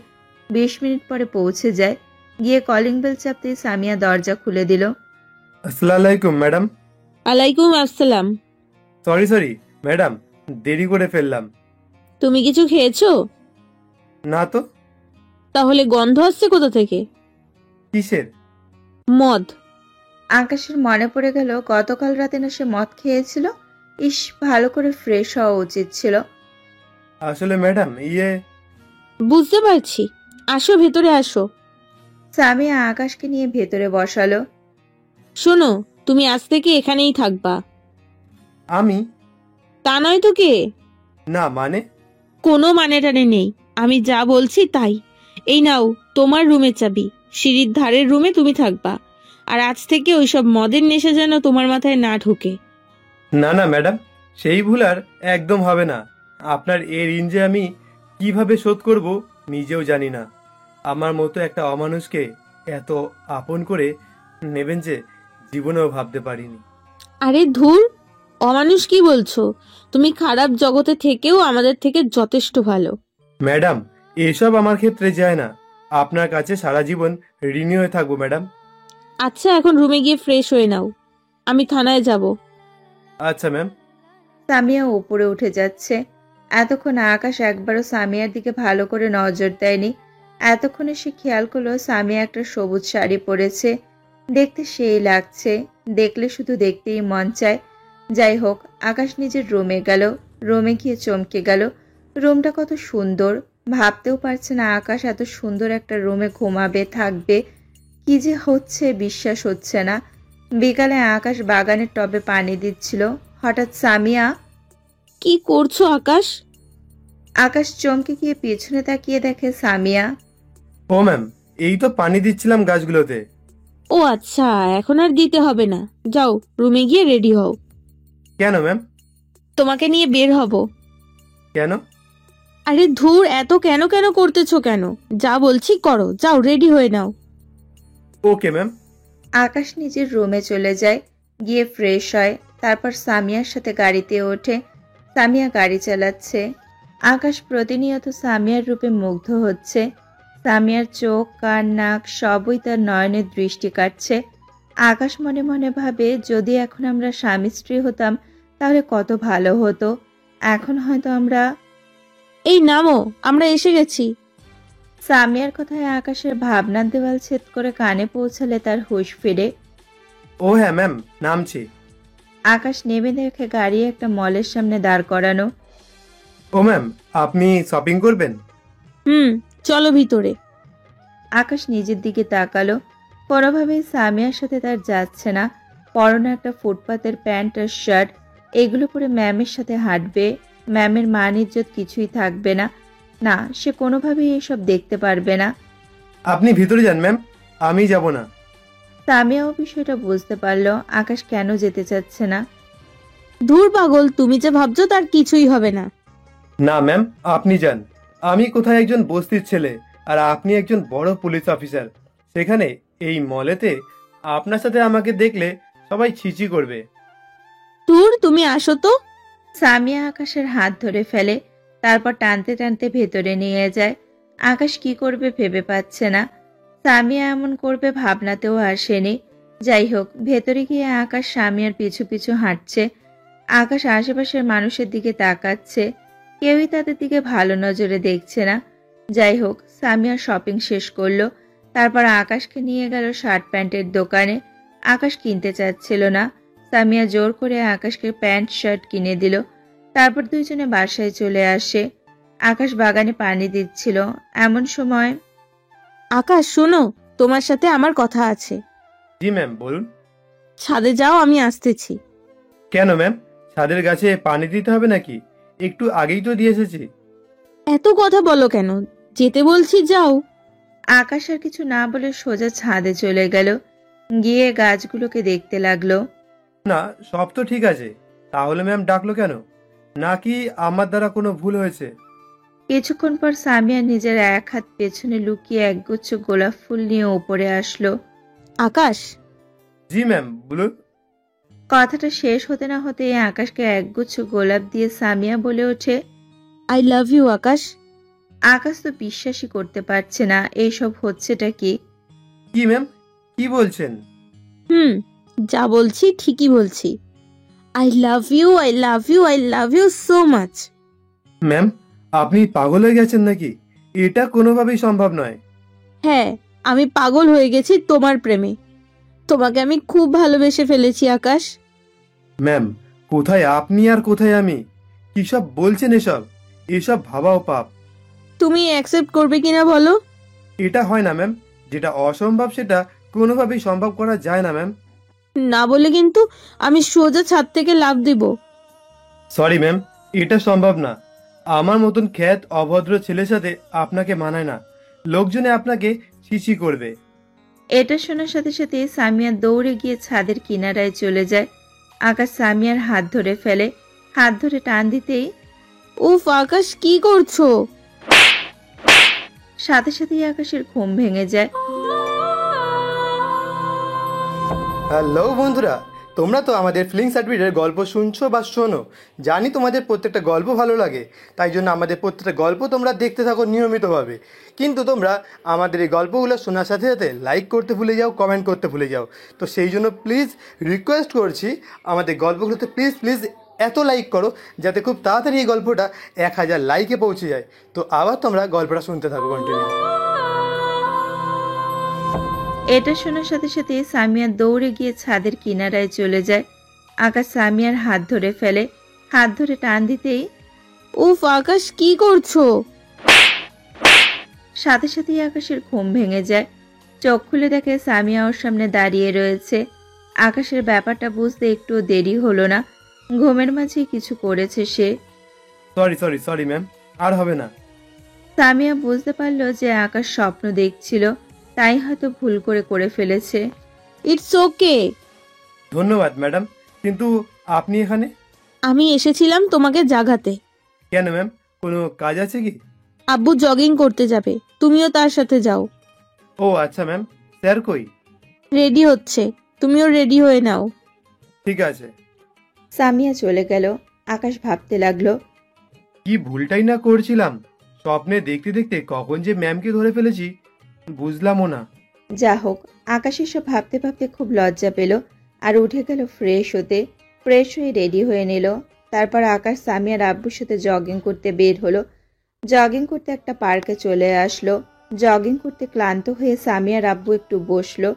20 মিনিট পরে পৌঁছে যায়। গিয়ে কলিং বেল চাপতেই সামিয়া দরজা খুলে দিল। আসসালামু আলাইকুম ম্যাডাম। আলাইকুম আসসালাম। সরি ম্যাডাম, দেরি করে ফেললাম। তুমি কিছু খেয়েছো? না তো। তাহলে গন্ধ আসছে কোথা থেকে? কিসের? মদ। আকাশের মনে পড়ে গেল গতকাল রাতে না সে মদ খেয়েছিল। ইস, ভালো করে ফ্রেশ হওয়া উচিত ছিল। আসলে ম্যাডাম বুঝতে পারছি, আসো ভেতরে আসো। সামিয়া আকাশকে নিয়ে ভেতরে বসালো। শোনো, তুমি আজ থেকে এখানেই থাকবা। আমি? তা নয় তো কে? না মানে, কোনো মানে টানে নেই, আমি যা বলছি তাই। এই নাও তোমার রুমের চাবি, সিঁড়ির ধারের রুমে তুমি থাকবা। আর আজ থেকে ওইসব মদের নেশা যেন তোমার মাথায় না ঢোকে। না না ম্যাডাম, সেই ভুল আর একদম হবে না। আপনার এই ঋণ যে আমি কিভাবে শোধ করব নিজেও জানি না। আমার মতো একটা অমানুষকে এত আপন করে নেবেন যে জীবনেও ভাবতে পারিনি। আরে ধুর, অমানুষ কি বলছো? তুমি খারাপ জগতে থেকেও আমাদের থেকে যথেষ্ট ভালো। ম্যাডাম, এসব আমার ক্ষেত্রে যায় না। আপনার কাছে সারা জীবন ঋণী হয়ে থাকবো ম্যাডাম। আচ্ছা, এখন রুমে গিয়ে ফ্রেশ হয়ে নাও, আমি থানায় যাব। আচ্ছা ম্যাম। সামিয়া উপরে উঠে যাচ্ছে। এতক্ষণ আকাশ একবারও সামিয়ার দিকে ভালো করে নজর দেয়নি। এতক্ষণে সে খেয়াল করলো সামিয়া একটা সবুজ শাড়ি পরেছে। দেখতে সেই লাগছে, দেখলে শুধু দেখতেই মন চায়। যাই হোক, আকাশ নিজের রুমে গেল। রুমে গিয়ে চমকে গেল, রুমটা কত সুন্দর। ভাবতেও পারছে না আকাশ এত সুন্দর একটা রুমে ঘুমাবে, থাকবে। কি যে হচ্ছে বিশ্বাস হচ্ছে না। বিকালে আকাশ বাগানের টবে পানি দিচ্ছিল। হঠাৎ সামিয়া, কি করছো আকাশ? আকাশ চমকে গিয়ে পিছনে তাকিয়ে দেখে সামিয়া। ও ম্যাম, এই তো পানি দিচ্ছিলাম গাছগুলোতে। ও আচ্ছা, এখন আর দিতে হবে না, যাও রুমে গিয়ে রেডি হও। কেন ম্যাম? তোমাকে নিয়ে বের হব। কেন? আরে ধুর, এত কেন কেন করতেছো কেন? যা বলছি করো, যাও রেডি হয়ে নাও। Okay ma'am. আকাশ নিজের রুমে চলে যায়, গিয়ে ফ্রেশ হয়। তারপর সামিয়ার সাথে গাড়িতে ওঠে। সামিয়া গাড়ি চালাচ্ছে। আকাশ প্রতিনিয়ত সামিয়ার রূপে মুগ্ধ হচ্ছে। সামিয়ার চোখ, কান, নাক সবই তার নয়নের দৃষ্টি কাটছে। আকাশ মনে মনে ভাবে, যদি এখন আমরা স্বামী স্ত্রী হতাম তাহলে কত ভালো হতো। এখন হয়তো আমরা। এই নামো, আমরা এসে গেছি। সামিয়ার কথায় আকাশের ভাবনার দেওয়াল ছেদ করে কানে পৌঁছালে তার হুঁশ ফিরে। ও হ্যাঁ ম্যাম, নামছি। আকাশ নেমে দেখে গাড়ি একটা মলের সামনে দাঁড় করানো। ও ম্যাম, আপনি শপিং করবেন? চলো ভিতরে। আকাশ নিজের দিকে তাকালো। কোনোভাবেই সামিয়ার সাথে তার যাচ্ছে না। পরনে একটা ফুটপাতের প্যান্ট আর শার্ট, এগুলো পরে ম্যামের সাথে হাঁটবে। ম্যামের মান ইজ্জত কিছুই থাকবে না। না, সে কোনোভাবেই এসব দেখতে পারবে না। আপনি ভিতরে যান ম্যাম, আমি যাব না। সামিয়াও বিষয়টা বুঝতে পারলো আকাশ কেন যেতে চাচ্ছে না। ধুর পাগল, তুমি যে ভাবছো তার কিছুই হবে না। না ম্যাম, আপনি যান। আমি কোথায় একজন বস্তির ছেলে, আর আপনি একজন বড় পুলিশ অফিসার। সেখানে এই মলেতে আপনার সাথে আমাকে দেখলে সবাই ছিচি করবে। ধুর, তুমি আসো তো। সামিয়া আকাশের হাত ধরে ফেলে, তারপর টানতে টানতে ভেতরে নিয়ে যায়। আকাশ কি করবে ভেবে পাচ্ছে না। সামিয়া এমন করবে ভাবনাতেও আসেনি। যাই হোক, ভেতরে গিয়ে আকাশ সামিয়ার পিছু পিছু হাঁটছে। আকাশ আশেপাশের মানুষের দিকে তাকাচ্ছে, কেউই তাদের দিকে ভালো নজরে দেখছে না। যাই হোক, সামিয়া শপিং শেষ করলো। তারপর আকাশকে নিয়ে গেল শার্ট প্যান্টের দোকানে। আকাশ কিনতে চাচ্ছিল না। সামিয়া জোর করে আকাশকে প্যান্ট শার্ট কিনে দিল। তারপর দুইজনে বাসায় চলে আসে। আকাশ বাগানে পানি দিচ্ছিল, এমন সময়। আকাশ শোনো, তোমার সাথে আমার কথা আছে। জি ম্যাম, বলুন। ছাদে যাও, আমি আসতেছি। কেন ম্যাম, ছাদের গাছে পানি দিতে হবে নাকি? একটু আগেই তো দিয়ে এসেছি। এত কথা বলো কেন? যেতে বলছি, যাও। আকাশ আর কিছু না বলে সোজা ছাদে চলে গেল। গিয়ে গাছগুলোকে দেখতে লাগলো। না, সব তো ঠিক আছে, তাহলে ম্যাম ডাকলো কেন? নাকি আমার দ্বারা কোনো ভুল হয়েছে? কিছুক্ষণ পর সামিয়া নিজের এক হাত পেছনে লুকিয়ে একগুচ্ছ গোলাপ ফুল নিয়ে ওপরে আসলো। আকাশ। জি ম্যাম, বলুন। কথাটা শেষ হতে না হতেই আকাশকে একগুচ্ছ গোলাপ দিয়ে সামিয়া বলে ওঠে, আই লাভ ইউ আকাশ। আকাশ তো বিশ্বাসই করতে পারছে না এইসব হচ্ছেটা কি। কি ম্যাম, কি বলছেন? যা বলছি ঠিকই বলছি। I love you, I love you, I love you so much. Ma'am, আপনি পাগল হয়ে গেছেন নাকি? এটা কোনোভাবেই সম্ভব নয়। হ্যাঁ, আমি পাগল হয়ে গেছি তোমার প্রেমে। তোমাকে আমি খুব ভালোবেসে ফেলেছি আকাশ। ম্যাম, কোথায় আপনি আর কোথায় আমি? কি সব বলছেন এসব? এসব ভাবাও পাপ। তুমি অ্যাকসেপ্ট করবে কিনা বলো? এটা হয় না ম্যাম, যেটা অসম্ভব সেটা কোনোভাবেই সম্ভব করা যায় না ম্যাম। না বলে কিন্তু আমি সোজা ছাদ থেকে লাফ দিব। সরি ম্যাম, এটা সম্ভব না। আমার মতন খ্যাত অভদ্র ছেলের সাথে আপনাকে মানায় না। লোকজনে আপনাকে ছিছি করবে। এটা শোনার সাথে সাথে সামিয়া দৌড়ে গিয়ে ছাদের কিনারায় চলে যায়। আকাশ সামিয়ার হাত ধরে ফেলে। হাত ধরে টান দিতেই উফ আকাশ, কি করছো? সাথে সাথেই আকাশের ঘুম ভেঙে যায়। হ্যালো বন্ধুরা, তোমরা তো আমাদের ফিলিং সার্টিফিকেটের গল্প শুনছো বা শোনো। জানি তোমাদের প্রত্যেকটা গল্প ভালো লাগে, তাই জন্য আমাদের প্রত্যেকটা গল্প তোমরা দেখতে থাকো নিয়মিতভাবে। কিন্তু তোমরা আমাদের এই গল্পগুলো শোনার সাথে সাথে লাইক করতে ভুলে যাও, কমেন্ট করতে ভুলে যাও। তো সেই জন্য প্লিজ রিকোয়েস্ট করছি, আমাদের গল্পগুলোতে প্লিজ প্লিজ এত লাইক করো যাতে খুব তাড়াতাড়ি এই গল্পটা 1000 লাইকে পৌঁছে যায়। তো আবার তোমরা গল্পটা শুনতে থাকো কন্টিনিউ। এটা শোনার সাথে সাথে সামিয়া দৌড়ে গিয়ে ছাদের কিনারায় চলে যায়। আকাশ সামিয়ার হাত ধরে ফেলে। হাত ধরে টান দিতেই উফ আকাশ, কি করছো? সাথে সাথেই আকাশের ঘুম ভেঙে যায়। চোখ খুলে দেখে সামিয়া ওর সামনে দাঁড়িয়ে রয়েছে। আকাশের ব্যাপারটা বুঝতে একটু দেরি হলো না। ঘুমের মাঝে কিছু করেছে সে। সরি সরি সরি ম্যাম, আর হবে না। সামিয়া বুঝতে পারলো যে আকাশ স্বপ্ন দেখছিল, তাই হয়তো ভুল করে ফেলেছে। It's okay. ধন্যবাদ ম্যাডাম, কিন্তু আপনি এখানে আমি এসেছিলাম তোমাকে জাগাতে। কেন ম্যাম? কোনো কাজ আছে কি? আব্বু জগিং করতে যাবে, তুমিও তার সাথে যাও। ও আচ্ছা ম্যাম, স্যার কই? রেডি হচ্ছে, তুমিও রেডি হয়ে নাও। ঠিক আছে। সামিয়া চলে গেল। আকাশ ভাবতে লাগলো, কি ভুলটাই না করছিলাম, স্বপ্নে দেখতে দেখতে কখন যে ম্যামকে ধরে ফেলেছি বুঝলামও না। যা হোক, আকাশ এসব ভাবতে ভাবতে খুব লজ্জা পেল আর উঠে গেল ফ্রেশ হতে। ফ্রেশ হয়ে রেডি হয়ে নিল। তারপর আকাশ সামিয়ার আব্বুর সাথে জগিং করতে বের হলো। জগিং করতে একটা পার্কে চলে আসলো। জগিং করতে ক্লান্ত হয়ে সামিয়ার আব্বু একটু বসলো।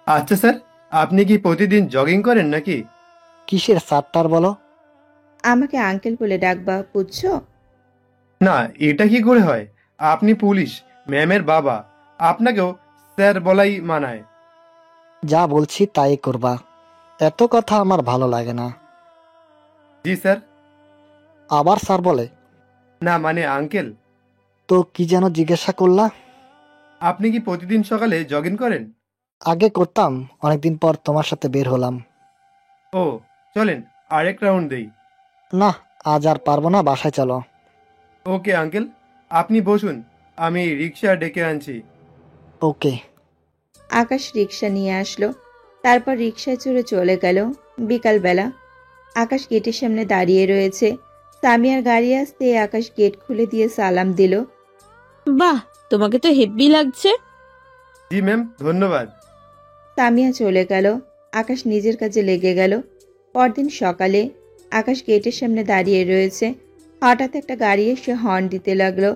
আচ্ছা স্যার, আপনি কি প্রতিদিন জগিং করেন নাকি? কিসের সারটার বলো? আমাকে আঙ্কেল বলে ডাকবা, বুঝছো? না, এটা কি করে হয়? আপনি পুলিশ, ম্যামের বাবা, আপনাকেও স্যার বলাই মানায়। যা বলছি তাই করবা। এত কথা আমার ভালো লাগে না। জি স্যার। আবার স্যার বলে? না মানে আঙ্কেল। তো কি যেন জিজ্ঞাসা করলা? আপনি কি প্রতিদিন সকালে জগিং করেন? আগে করতাম, অনেকদিন পর তোমার সাথে বের হলাম। ও, চলেন আরেক রাউন্ড দেই। না, আজ আর পারবো না, বাসায় চলো। ওকে আঙ্কেল, আপনি বসুন, আমি রিক্সা ডেকে আনছি। ওকে। আকাশ রিক্সা নিয়ে আসলো। তারপর রিক্সায় চড়ে চলে গেল। বিকালবেলা আকাশ গেটের সামনে দাঁড়িয়ে রয়েছে। সামিয়ার গাড়ি আসতে আকাশ গেট খুলে দিয়ে সালাম দিল। বাহ, তোমাকে তো হেব্বি লাগছে। জি ম্যাম, ধন্যবাদ। সামিয়া চলে গেল। আকাশ নিজের কাজে লেগে গেল। পরদিন সকালে আকাশ গেটের সামনে দাঁড়িয়ে রয়েছে। হঠাৎ একটা গাড়ি এসে হর্ন দিতে লাগলো।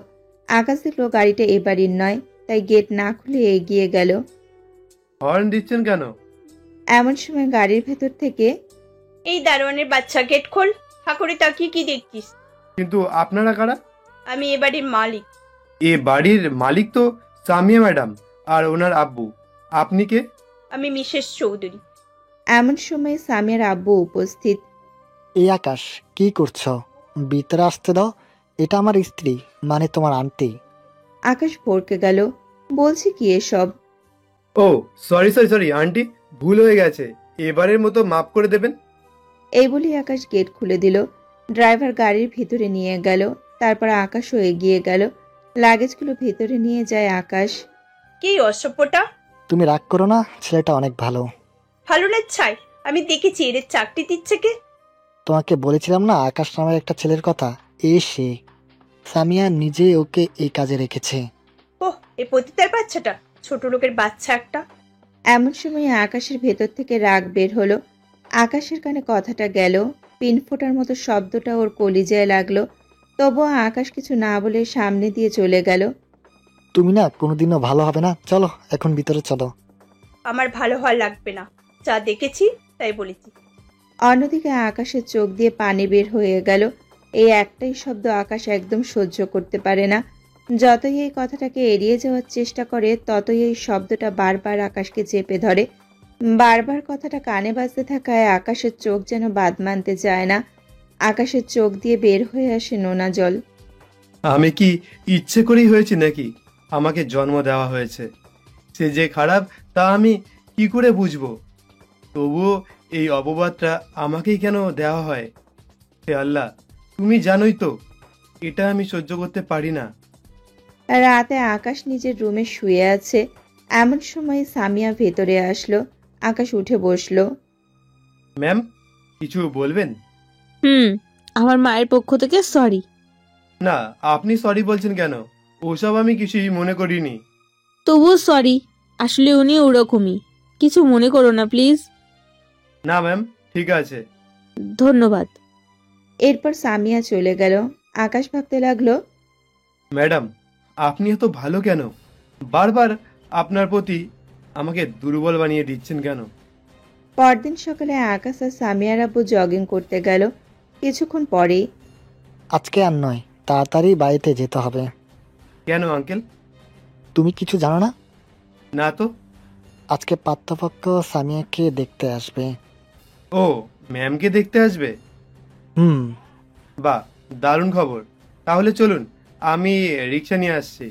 আকাশ দেখলো গাড়িটা এ বাড়ির নয়, তাই গেট না খুলে এগিয়ে গেল। হর্ন দিচ্ছেন কেন? এমন সময় গাড়ির ভেতর থেকে, এই দারোয়ানের বাচ্চা, গেট খোল। ঠাকুরে তাকিয়ে কি দেখছিস? কিন্তু আপনারা কারা? আমি এ বাড়ির মালিক। এ বাড়ির মালিক তো সামিয়া ম্যাডাম আর ওনার আব্বু। আপনি কে? আমি মিসেস চৌধুরী। এমন সময় সামিয়ার আব্বু উপস্থিত। এই আকাশ, কি করছো? ভিতরে আসতে দাও। এটা আমার স্ত্রী, মানে তোমার আন্টি। আকাশ ভড়কে গেল। বলছে কি এসব? ও সরি সরি সরি আন্টি, ভুল হয়ে গেছে, এবারের মতো মাফ করে দেবেন। এই বলে আকাশ গেট খুলে দিল। ড্রাইভার গাড়ির ভিতরে নিয়ে গেল। তারপর আকাশও এগিয়ে গেল। লাগেজগুলো ভিতরে নিয়ে যায় আকাশ। কি অসভ্যটা! তুমি রাগ করো না, ছেলেটা অনেক ভালো। ভালো না ছাই, আমি দেখেছি এর চাকরি দিচ্ছে কে। তোমাকে বলেছিলাম না আকাশ নামের একটা ছেলের কথা, সে। সামিয়া নিজে ওকে এই কাজে রেখেছে। ওহ, এই পতিতার বাচ্চাটা, ছোট লোকের বাচ্চা একটা। এমন সময় আকাশের ভেতর থেকে রাগ বের হলো। আকাশের কানে কথাটা গেল। পিন ফোটার মতো শব্দটা ওর কলিজায় লাগলো। তবুও আকাশ কিছু না বলে সামনে দিয়ে চলে গেল। তুমি না কোনোদিনও ভালো হবে না, চলো এখন ভিতরে চলো। আমার ভালো হওয়া লাগবে না, যা দেখেছি তাই বলেছি। অন্যদিকে আকাশের চোখ দিয়ে পানি বের হয়ে গেল। এই একটাই শব্দ আকাশ একদম সহ্য করতে পারে না। যতই এই কথাটাকে এড়িয়ে যাওয়ার চেষ্টা করে, ততই এই শব্দটা বারবার আকাশকে চেপে ধরে। বারবার কথাটা কানে বাজতে থাকায় আকাশের চোখ যেন বাদ মানতে চায় না। আকাশের চোখ দিয়ে বের হয়ে আসে নোনা জল। আমি কি ইচ্ছে করেই হয়েছি নাকি? আমাকে জন্ম দেওয়া হয়েছে, সে যে খারাপ তা আমি কি করে বুঝবো? তবুও এই অপবাদটা আমাকেই কেন দেওয়া হয়? হে আল্লাহ, তুমি জানোই তো এটা আমি সহ্য করতে পারি না। রাতে আকাশ নিজের রুমে শুয়ে আছে। এমন সময় সামিয়া ভেতরে আসলো। আকাশ উঠে বসলো। ম্যাম, কিছু বলবেন? আমার মায়ের পক্ষ থেকে সরি। না, আপনি সরি বলছেন কেন? ওসব আমি কিছুই মনে করিনি। তবুও সরি, আসলে উনি ওরকমই, কিছু মনে করো না প্লিজ। না ম্যাম, ঠিক আছে। ধন্যবাদ। এরপর সামিয়া চলে গেল। আকাশ ভাবতে লাগলো, ম্যাডাম, আপনি এত ভালো কেন? বারবার আপনার প্রতি আমাকে দুর্বল বানিয়ে দিচ্ছেন কেন? পরদিন সকালে আকাশ আর সামিয়ার আব্বু জগিং করতে গেল। কিছুক্ষণ পরেই, আজকে আর নয়, তাড়াতাড়ি বাড়িতে যেতে হবে। কেন আঙ্কেল? তুমি কিছু জানো না? না তো। আজকে পাত্রপক্ষ সামিয়াকে দেখতে আসবে। ও, ম্যামকে দেখতে আসবে? হুম। বাহ, দারুণ খবর। তাহলে চলুন, আমি রিক্সা নিয়ে আসছি।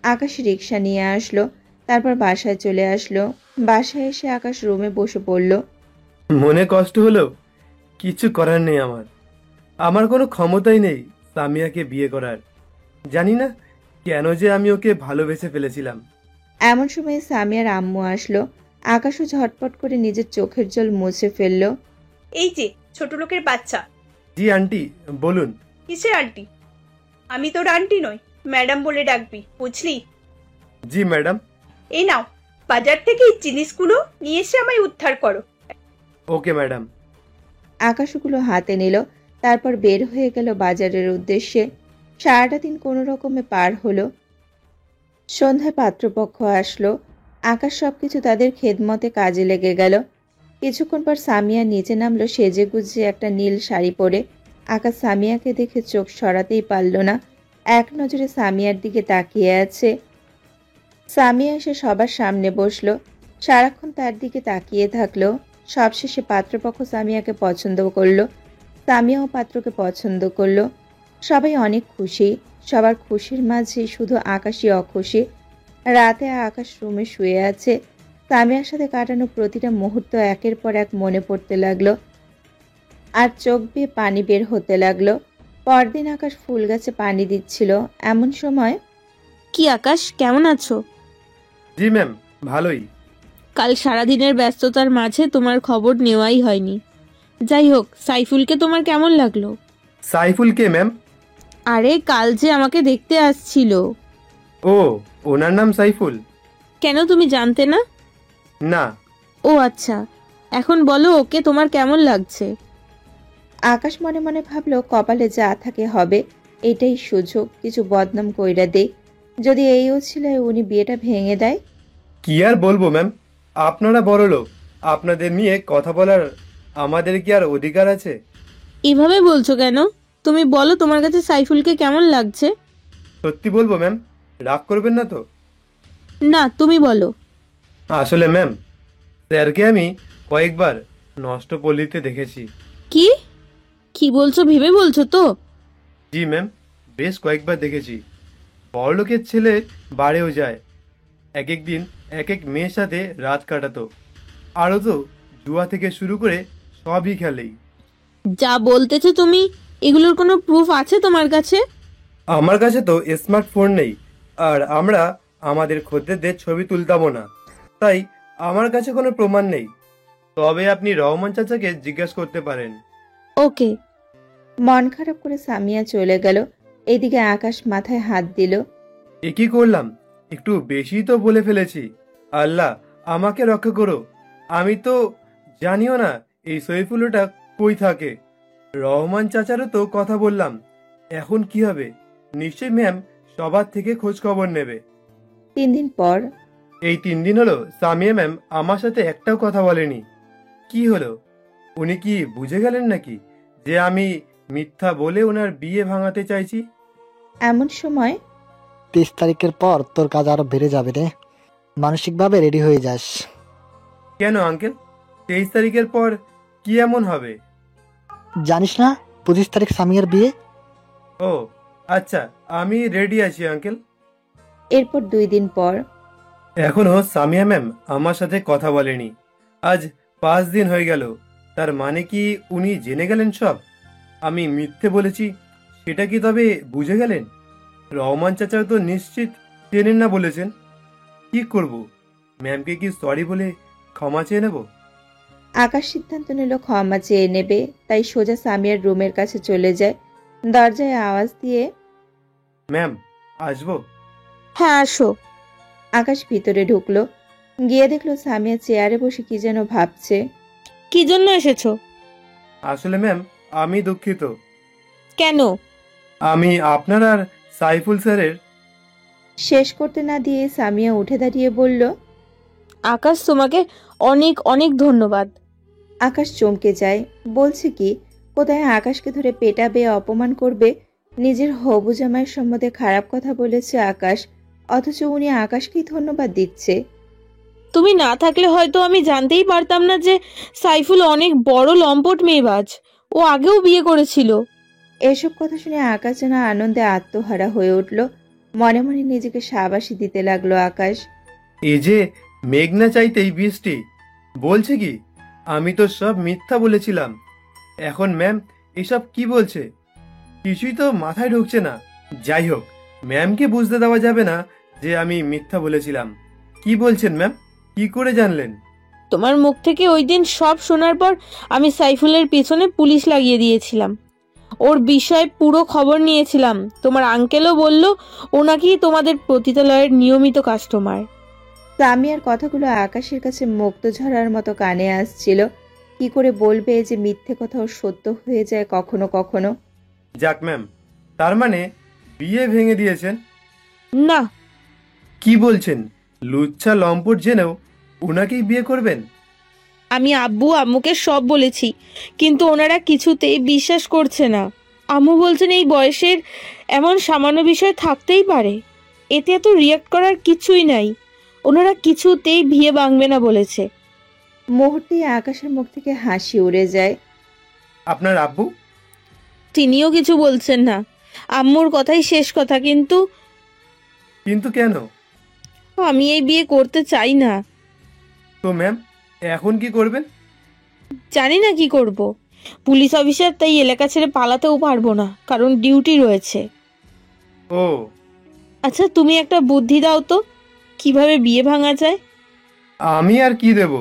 আকাশ রিক্সা নিয়ে আসলো। তারপর বাসায় চলে আসলো। বাসায় এসে আকাশ রুমে বসে পড়ল। মনে কষ্ট হলো, কিছু করার নেই। আমার কোনো ক্ষমতাই নেই সামিয়াকে বিয়ে করার। জানি না কেন যে আমি ওকে ভালোবেসে ফেলেছিলাম। এমন সময় সামিয়ার আম্মু আসলো। আকাশও ঝটপট করে নিজের চোখের জল মুছে ফেলল। এই যে ছোট লোকের বাচ্চা। জি আন্টি, বলুন। কিসের আন্টি? আমি তোর আন্টি নই, ম্যাডাম বলে ডাকবি, বুঝলি? জি ম্যাডাম। এই নাও, বাজার থেকে এই জিনিসগুলো নিয়ে এসে আমায় উদ্ধার করো। Okay madam. আকাশগুলো হাতে নিল, তারপর বের হয়ে গেল বাজারের উদ্দেশ্যে। সারাটা দিন কোনো রকমে পার হলো। সন্ধ্যায় পাত্রপক্ষ আসলো। আকাশ সবকিছু তাদের খেদমতে কাজে লেগে গেল। কিছুক্ষণ পর সামিয়া নিচে নামলো সেজে গুজে একটা নীল শাড়ি পরে। আকাশ সামিয়াকে দেখে চোখ সরাতেই পারল না, এক নজরে সামিয়ার দিকে তাকিয়ে আছে। সামিয়া এসে সবার সামনে বসলো, সারাক্ষণ তার দিকে তাকিয়ে থাকলো। সবশেষে পাত্রপক্ষ সামিয়াকে পছন্দ করলো, সামিয়াও পাত্রকে পছন্দ করলো। সবাই অনেক খুশি। সবার খুশির মাঝে শুধু আকাশই অখুশি। রাতে আকাশ রুমে শুয়ে আছে। সামিয়ার সাথে কাটানো প্রতিটা মুহূর্ত একের পর এক মনে পড়তে লাগলো, আর চোখ বেয়ে পানি বের হতে লাগলো। পরদিন আকাশ ফুল গাছে পানি দিচ্ছিল। এমন সময়, কি আকাশ, কেমন আছো? জি ম্যাম, ভালোই। কাল সারাদিনের ব্যস্ততার মাঝে তোমার খবর নেওয়াই হয়নি। যাই হোক, সাইফুলকে তোমার কেমন লাগলো? সাইফুল কে ম্যাম? আরে কাল যে আমাকে দেখতে আসছিল। ও, ওনার নাম সাইফুল? কেন, তুমি জানতে না? না। ও আচ্ছা, এখন বলো ওকে তোমার কেমন লাগছে? আকাশ মনে মনে ভাবলো কপালে যা থাকে হবে, এটাই সুযোগ, কিছু বদনাম কইরা দে। যদি এইও ছিল উনি বিয়েটা ভেঙে দেয়। কি আর বলবো ম্যাম, আপনারা বড় লোক, আপনাদের নিয়ে কথা বলার আমাদের কি আর অধিকার আছে? এভাবে বলছো কেন? তুমি বলো তোমার কাছে সাইফুলকে কেমন লাগছে? সত্যি বলবো ম্যাম, রাগ করবেন না তো? না, তুমি বলো। আসলে ম্যাম, স্যারকে আমি কয়েকবার নষ্ট পল্লীতে দেখেছি। কি কি বলছো, ভেবে বলছো তো? জি ম্যাম, বেশ কয়েকবার দেখেছি। বড়লোকের ছেলে বাড়িও যায়, এক এক দিন এক এক মেয়ের সাথে রাত কাটাতো। আরও তো জুয়া থেকে শুরু করে সবই খেলেই। যা বলতেছো তুমি, এগুলোর কোনো প্রুফ আছে তোমার কাছে? আমার কাছে তো স্মার্টফোন নেই, আর আমরা আমাদের খদ্দেরদের ছবি তুলতামও না, তাই আমার কাছে কোনো প্রমাণ নেই। তবে আপনি রহমান চাচাকে জিজ্ঞেস করতে পারেন। ওকে। মন খারাপ করে সামিয়া চলে গেল। এদিকে আকাশ মাথায় হাত দিল। এ কি করলাম, একটু বেশি তো বলে ফেলেছি। আল্লাহ আমাকে রক্ষা করো। আমি তো জানিও না এই সৈফুলটা কই থাকে। রহমান চাচারও তো কথা বললাম, এখন কি হবে? নিশ্চয় ম্যাম সবার থেকে খোঁজ খবর নেবে। 3 দিন পর, এই 3 দিন হলো সামিয়া ম্যাম আমার সাথে একটাও কথা বলেনি। কি হলো, উনি কি বুঝে গেলেন নাকি যে আমি মিথ্যা বলে ওনার বিয়ে ভাঙাতে চাইছি? এমন সময় 30 তারিখের পর তোর কাজ আরো বেড়ে যাবে রে, মানসিকভাবে রেডি হয়ে যাস। কেন আঙ্কেল, 23 তারিখের পর কি এমন হবে? জানিস না 25 তারিখ সামিয়ার বিয়ে? ও আচ্ছা, আমি রেডি আছি আঙ্কেল। এরপর 2 দিন পর, এখনো সামিয়া ম্যাম আমার সাথে কথা বলেনি। আজ 5 দিন হয়ে গেল। তার মানে কি উনি জেনে গেলেন সব? আমি মিথ্যে বলেছি সেটা কি তবে বুঝে গেলেন? রহমান চাচাও তো নিশ্চিত চেনেন না বলেছেন। কি করব, ম্যামকে কি সরি বলে ক্ষমা চেয়ে নেব? আকাশ সিদ্ধান্ত নিল ক্ষমা চেয়ে নেবে। তাই সোজা সামিয়ার রুমের কাছে চলে যায়। দরজায় আওয়াজ দিয়ে, ম্যাম আসবো? হ্যাঁ, আসো। আকাশ ভিতরে ঢুকলো। গিয়ে দেখলো সামিয়া চেয়ারে বসে কি যেন ভাবছে। কি জন্য এসেছো? আসলে ম্যাম আমি দুঃখিত। কেন? আমি আপনার আর সাইফুল স্যারের। শেষ করতে না দিয়ে সামিয়া উঠে দাঁড়িয়ে বলল। আকাশ, তোমাকে অনেক অনেক ধন্যবাদ। আকাশ চমকে যায়। বলছে কি, কোথায় আকাশকে ধরে পেটাবে, অপমান করবে। নিজের হবু জামাইয়ের সম্বন্ধে খারাপ কথা বলেছে আকাশ, অথচ উনি আকাশকেই ধন্যবাদ দিচ্ছে। তুমি না থাকলে হয়তো আমি জানতেই পারতাম না যে সাইফুল অনেক বড় লম্পট মেয়েবাজ। ও আগেও বিয়ে করেছিল। এসব কথা শুনে আকাশ যেন আনন্দে আত্মহারা হয়ে উঠল। মনে মনে নিজেকে শাবাশি দিতে লাগলো আকাশ। এই যে মেঘ না চাইতেই বৃষ্টি, বলছে কি আমি তো সব মিথ্যা বলেছিলাম। এখন ম্যাম এসব কি বলছে? কিছুই তো মাথায় ঢুকছে না। যাই হোক, ম্যামকে বুঝতে দেওয়া যাবে না যে আমি মিথ্যা বলেছিলাম। কি বলছেন ম্যাম? কি করে জানলেন? তোমার মুখ থেকে ওই দিন সব শোনার পর আমি সাইফুলের পিছনে পুলিশ লাগিয়ে দিয়েছিলাম। ওর বিষয়ে পুরো খবর নিয়েছিলাম। তোমার আঙ্কেলও বলল ও নাকি তোমাদের পতিতালয়ের নিয়মিত কাস্টমার। সামিয়ার কথাগুলো আকাশের কাছে মুক্ত ঝরার মতো কানে আসছিল। কি করে বলবে যে মিথ্যে কথাও সত্য হয়ে যায় কখনো কখনো। যাক ম্যাম, তার মানে বিয়ে ভেঙে দিয়েছেন? না, কি বলছেন? লুচ্ছা লম্পট জেনেও ওনাকেই বিয়ে করবেন? আমি আব্বু আম্মুকে সব বলেছি, কিন্তু ওনারা কিছুতেই বিশ্বাস করছে না। আম্মু বলছেন এই বয়সের এমন সামান্য বিষয় থাকতেই পারে, এতে এত রিয়াক্ট করার কিছুই নাই। ওনারা কিছুতেই বিয়ে ভাঙবে না বলেছে। মুহূর্তেই আকাশের মুখ থেকে হাসি উড়ে যায়। আপনার আব্বু? তিনিও কিছু বলছেন না। আম্মুর কথাই শেষ কথা, কিন্তু কিন্তু কেন? আমি এই বিয়ে করতে চাই না। তো ম্যাম এখন কি করবেন? জানি না কি করব। পুলিশ অফিসার, তাই এলাকা ছেড়ে পালাতেও পারবো না, কারণ ডিউটি রয়েছে। ও আচ্ছা, তুমি একটা বুদ্ধি দাও তো, কিভাবে বিয়ে ভাঙা যায়? আমি আর কি দেব?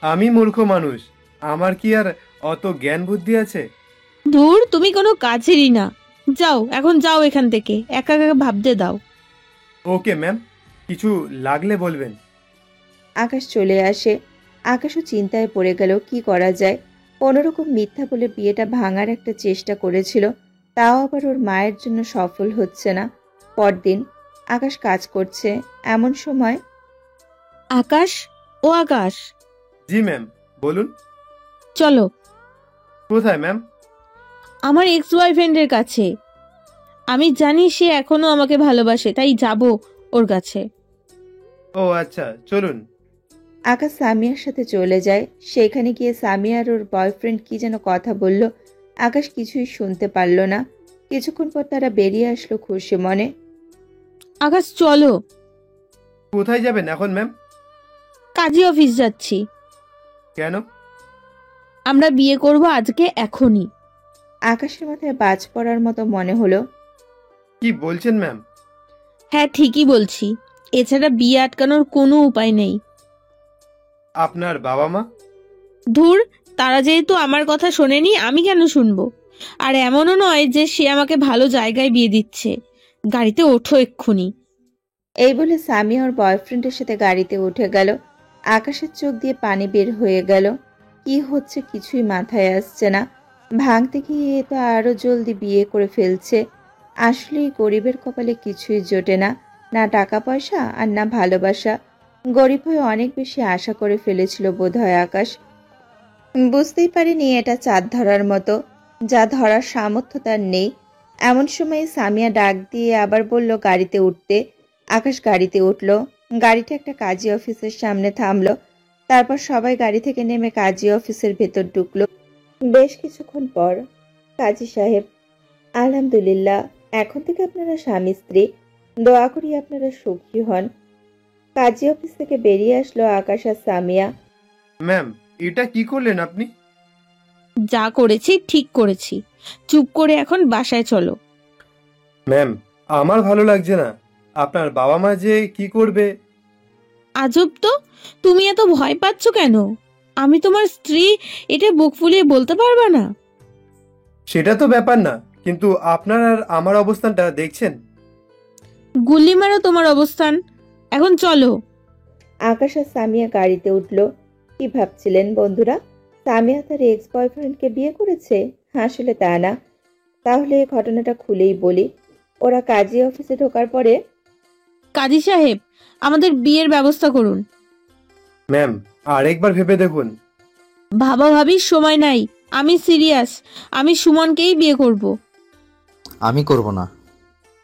আমি মূর্খ মানুষ, আমার কি আর অত জ্ঞান বুদ্ধি আছে? ধুর, তুমি কোনো কাজেরই না। যাও, এখন যাও এখান থেকে, একা একা ভাবতে দাও। ওকে ম্যাম, কিছু লাগলে বলবেন। আকাশ চলে আসে। আকাশও চিন্তায় পড়ে গেল কি করা যায়। কোনোরকম মিথ্যা বলে বিয়েটা ভাঙার একটা চেষ্টা করেছিল, তাও আবার ওর মায়ের জন্য সফল হচ্ছে না। পরদিন আকাশ কাজ করছে, এমন সময় আকাশ, ও আকাশ, জি ম্যাম, বলুন। চলো। কোথায় ম্যাম? আমার এক্স বয়ফ্রেন্ডের কাছে। আমি জানি সে এখনো আমাকে ভালোবাসে, তাই যাব ওর কাছে। ও আচ্ছা, চলুন। আকাশ সামিয়ার সাথে চলে যায়। সেখানে গিয়ে সামিয়া আর ওর বয়ফ্রেন্ড কি যেন কথা বলল। আকাশ কিছুই শুনতে পারল না। কিছুক্ষণ পর তারা বেরিয়ে আসলো খুশি মনে। আকাশ, চলো। কোথায় যাবেন এখন ম্যাম? কাজী অফিস যাচ্ছি। কেন? আমরা বিয়ে করব আজকে, এখনই। আকাশের মাথায় বাজ পড়ার মতো মনে হলো। কি বলছেন ম্যাম? হ্যাঁ, ঠিকই বলছি। এছাড়া বিয়ে আটকানোর কোনো উপায় নেই। আপনার বাবা মা? ধুর, তারা যেহেতু আমার কথা শোনেনি, আমি কেন শুনবো? আর এমনও নয় যে সে আমাকে ভালো জায়গায় বিয়ে দিচ্ছে। গাড়িতে ওঠো এক্ষুনি। এই বলে সামিয়া ওর বয়ফ্রেন্ডের সাথে গাড়িতে উঠে গেল। আকাশের চোখ দিয়ে পানি বের হয়ে গেল। কি হচ্ছে কিছুই মাথায় আসছে না। ভাঙতে গিয়ে এ তো আরো জলদি বিয়ে করে ফেলছে। আসলেই গরিবের কপালে কিছুই জোটে না, না টাকা পয়সা আর না ভালোবাসা। গরিব হয়ে অনেক বেশি আশা করে ফেলেছিল বোধহয় আকাশ। বুঝতেই পারেনি এটা চাঁদ ধরার মতো, যা ধরার সামর্থ্য তার নেই। এমন সময় সামিয়া ডাক দিয়ে আবার বলল গাড়িতে উঠতে। আকাশ গাড়িতে উঠল। গাড়িটা একটা কাজী অফিসের সামনে থামলো। তারপর সবাই গাড়ি থেকে নেমে কাজী অফিসের ভেতর ঢুকলো। বেশ কিছুক্ষণ পর কাজী সাহেব, আলহামদুলিল্লাহ, এখন থেকে আপনারা স্বামী স্ত্রী। দোয়া করি আপনারা সুখী হন। কাজী অফিস থেকে বেরিয়ে আসলো আকাশ আর সামিয়া। ম্যাম, এটা কি করলেন আপনি? যা করেছি ঠিক করেছি। চুপ করে এখন বাসায় চলো। ম্যাম, আমার ভালো লাগছে না। আপনার বাবা মা যে কি করবে। আজব তো, তুমি এত ভয় পাচ্ছ কেন? আমি তোমার স্ত্রী, এটা বুক ফুলিয়ে বলতে পারবা না? সেটা তো ব্যাপার না, কিন্তু আপনার আর আমার অবস্থানটা দেখছেন। গুলি মারো তোমার অবস্থান। এখন চলো। আকাশ আর সামিয়া গাড়িতে উঠলো। কি ভাবছিলেন বন্ধুরা? সামিয়া তার এক্স বয়ফ্রেন্ডকে বিয়ে করেছে? আসলে তা না। তাহলে ঘটনাটা খুলেই বলি। ওরা কাজী অফিসে ঢোকার পরে কাজী সাহেব, আমাদের বিয়ের ব্যবস্থা করুন। ম্যাম, আরেকবার ভেবে দেখুন। ভাবা ভাবির সময় নাই। আমি সিরিয়াস। আমি সুমনকেই বিয়ে করব। আমি করব না।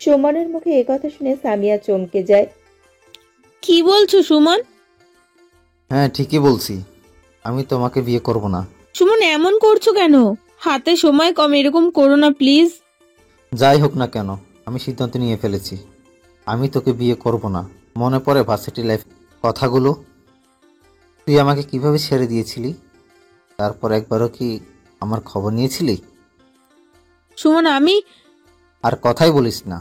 সুমনের মুখে একথা শুনে সামিয়া চমকে যায়। কি বলছো সুমন? হ্যাঁ, ঠিকই বলছি। আমি তোমাকে বিয়ে করব না। সুমন, এমন করছো কেন? হাতে সময় কম, এরকম করো না প্লিজ। যাই হোক না কেন, আমি সিদ্ধান্ত নিয়ে ফেলেছি। আমি তোকে বিয়ে করব না। মনে পড়ে ভার্সিটি লাইফ, কথাগুলো? তুই আমাকে কিভাবে ছেড়ে দিয়েছিলি? তারপর একবারও কি আমার খবর নিয়েছিলি? সুমন, আমি আর কথাই বলিস না।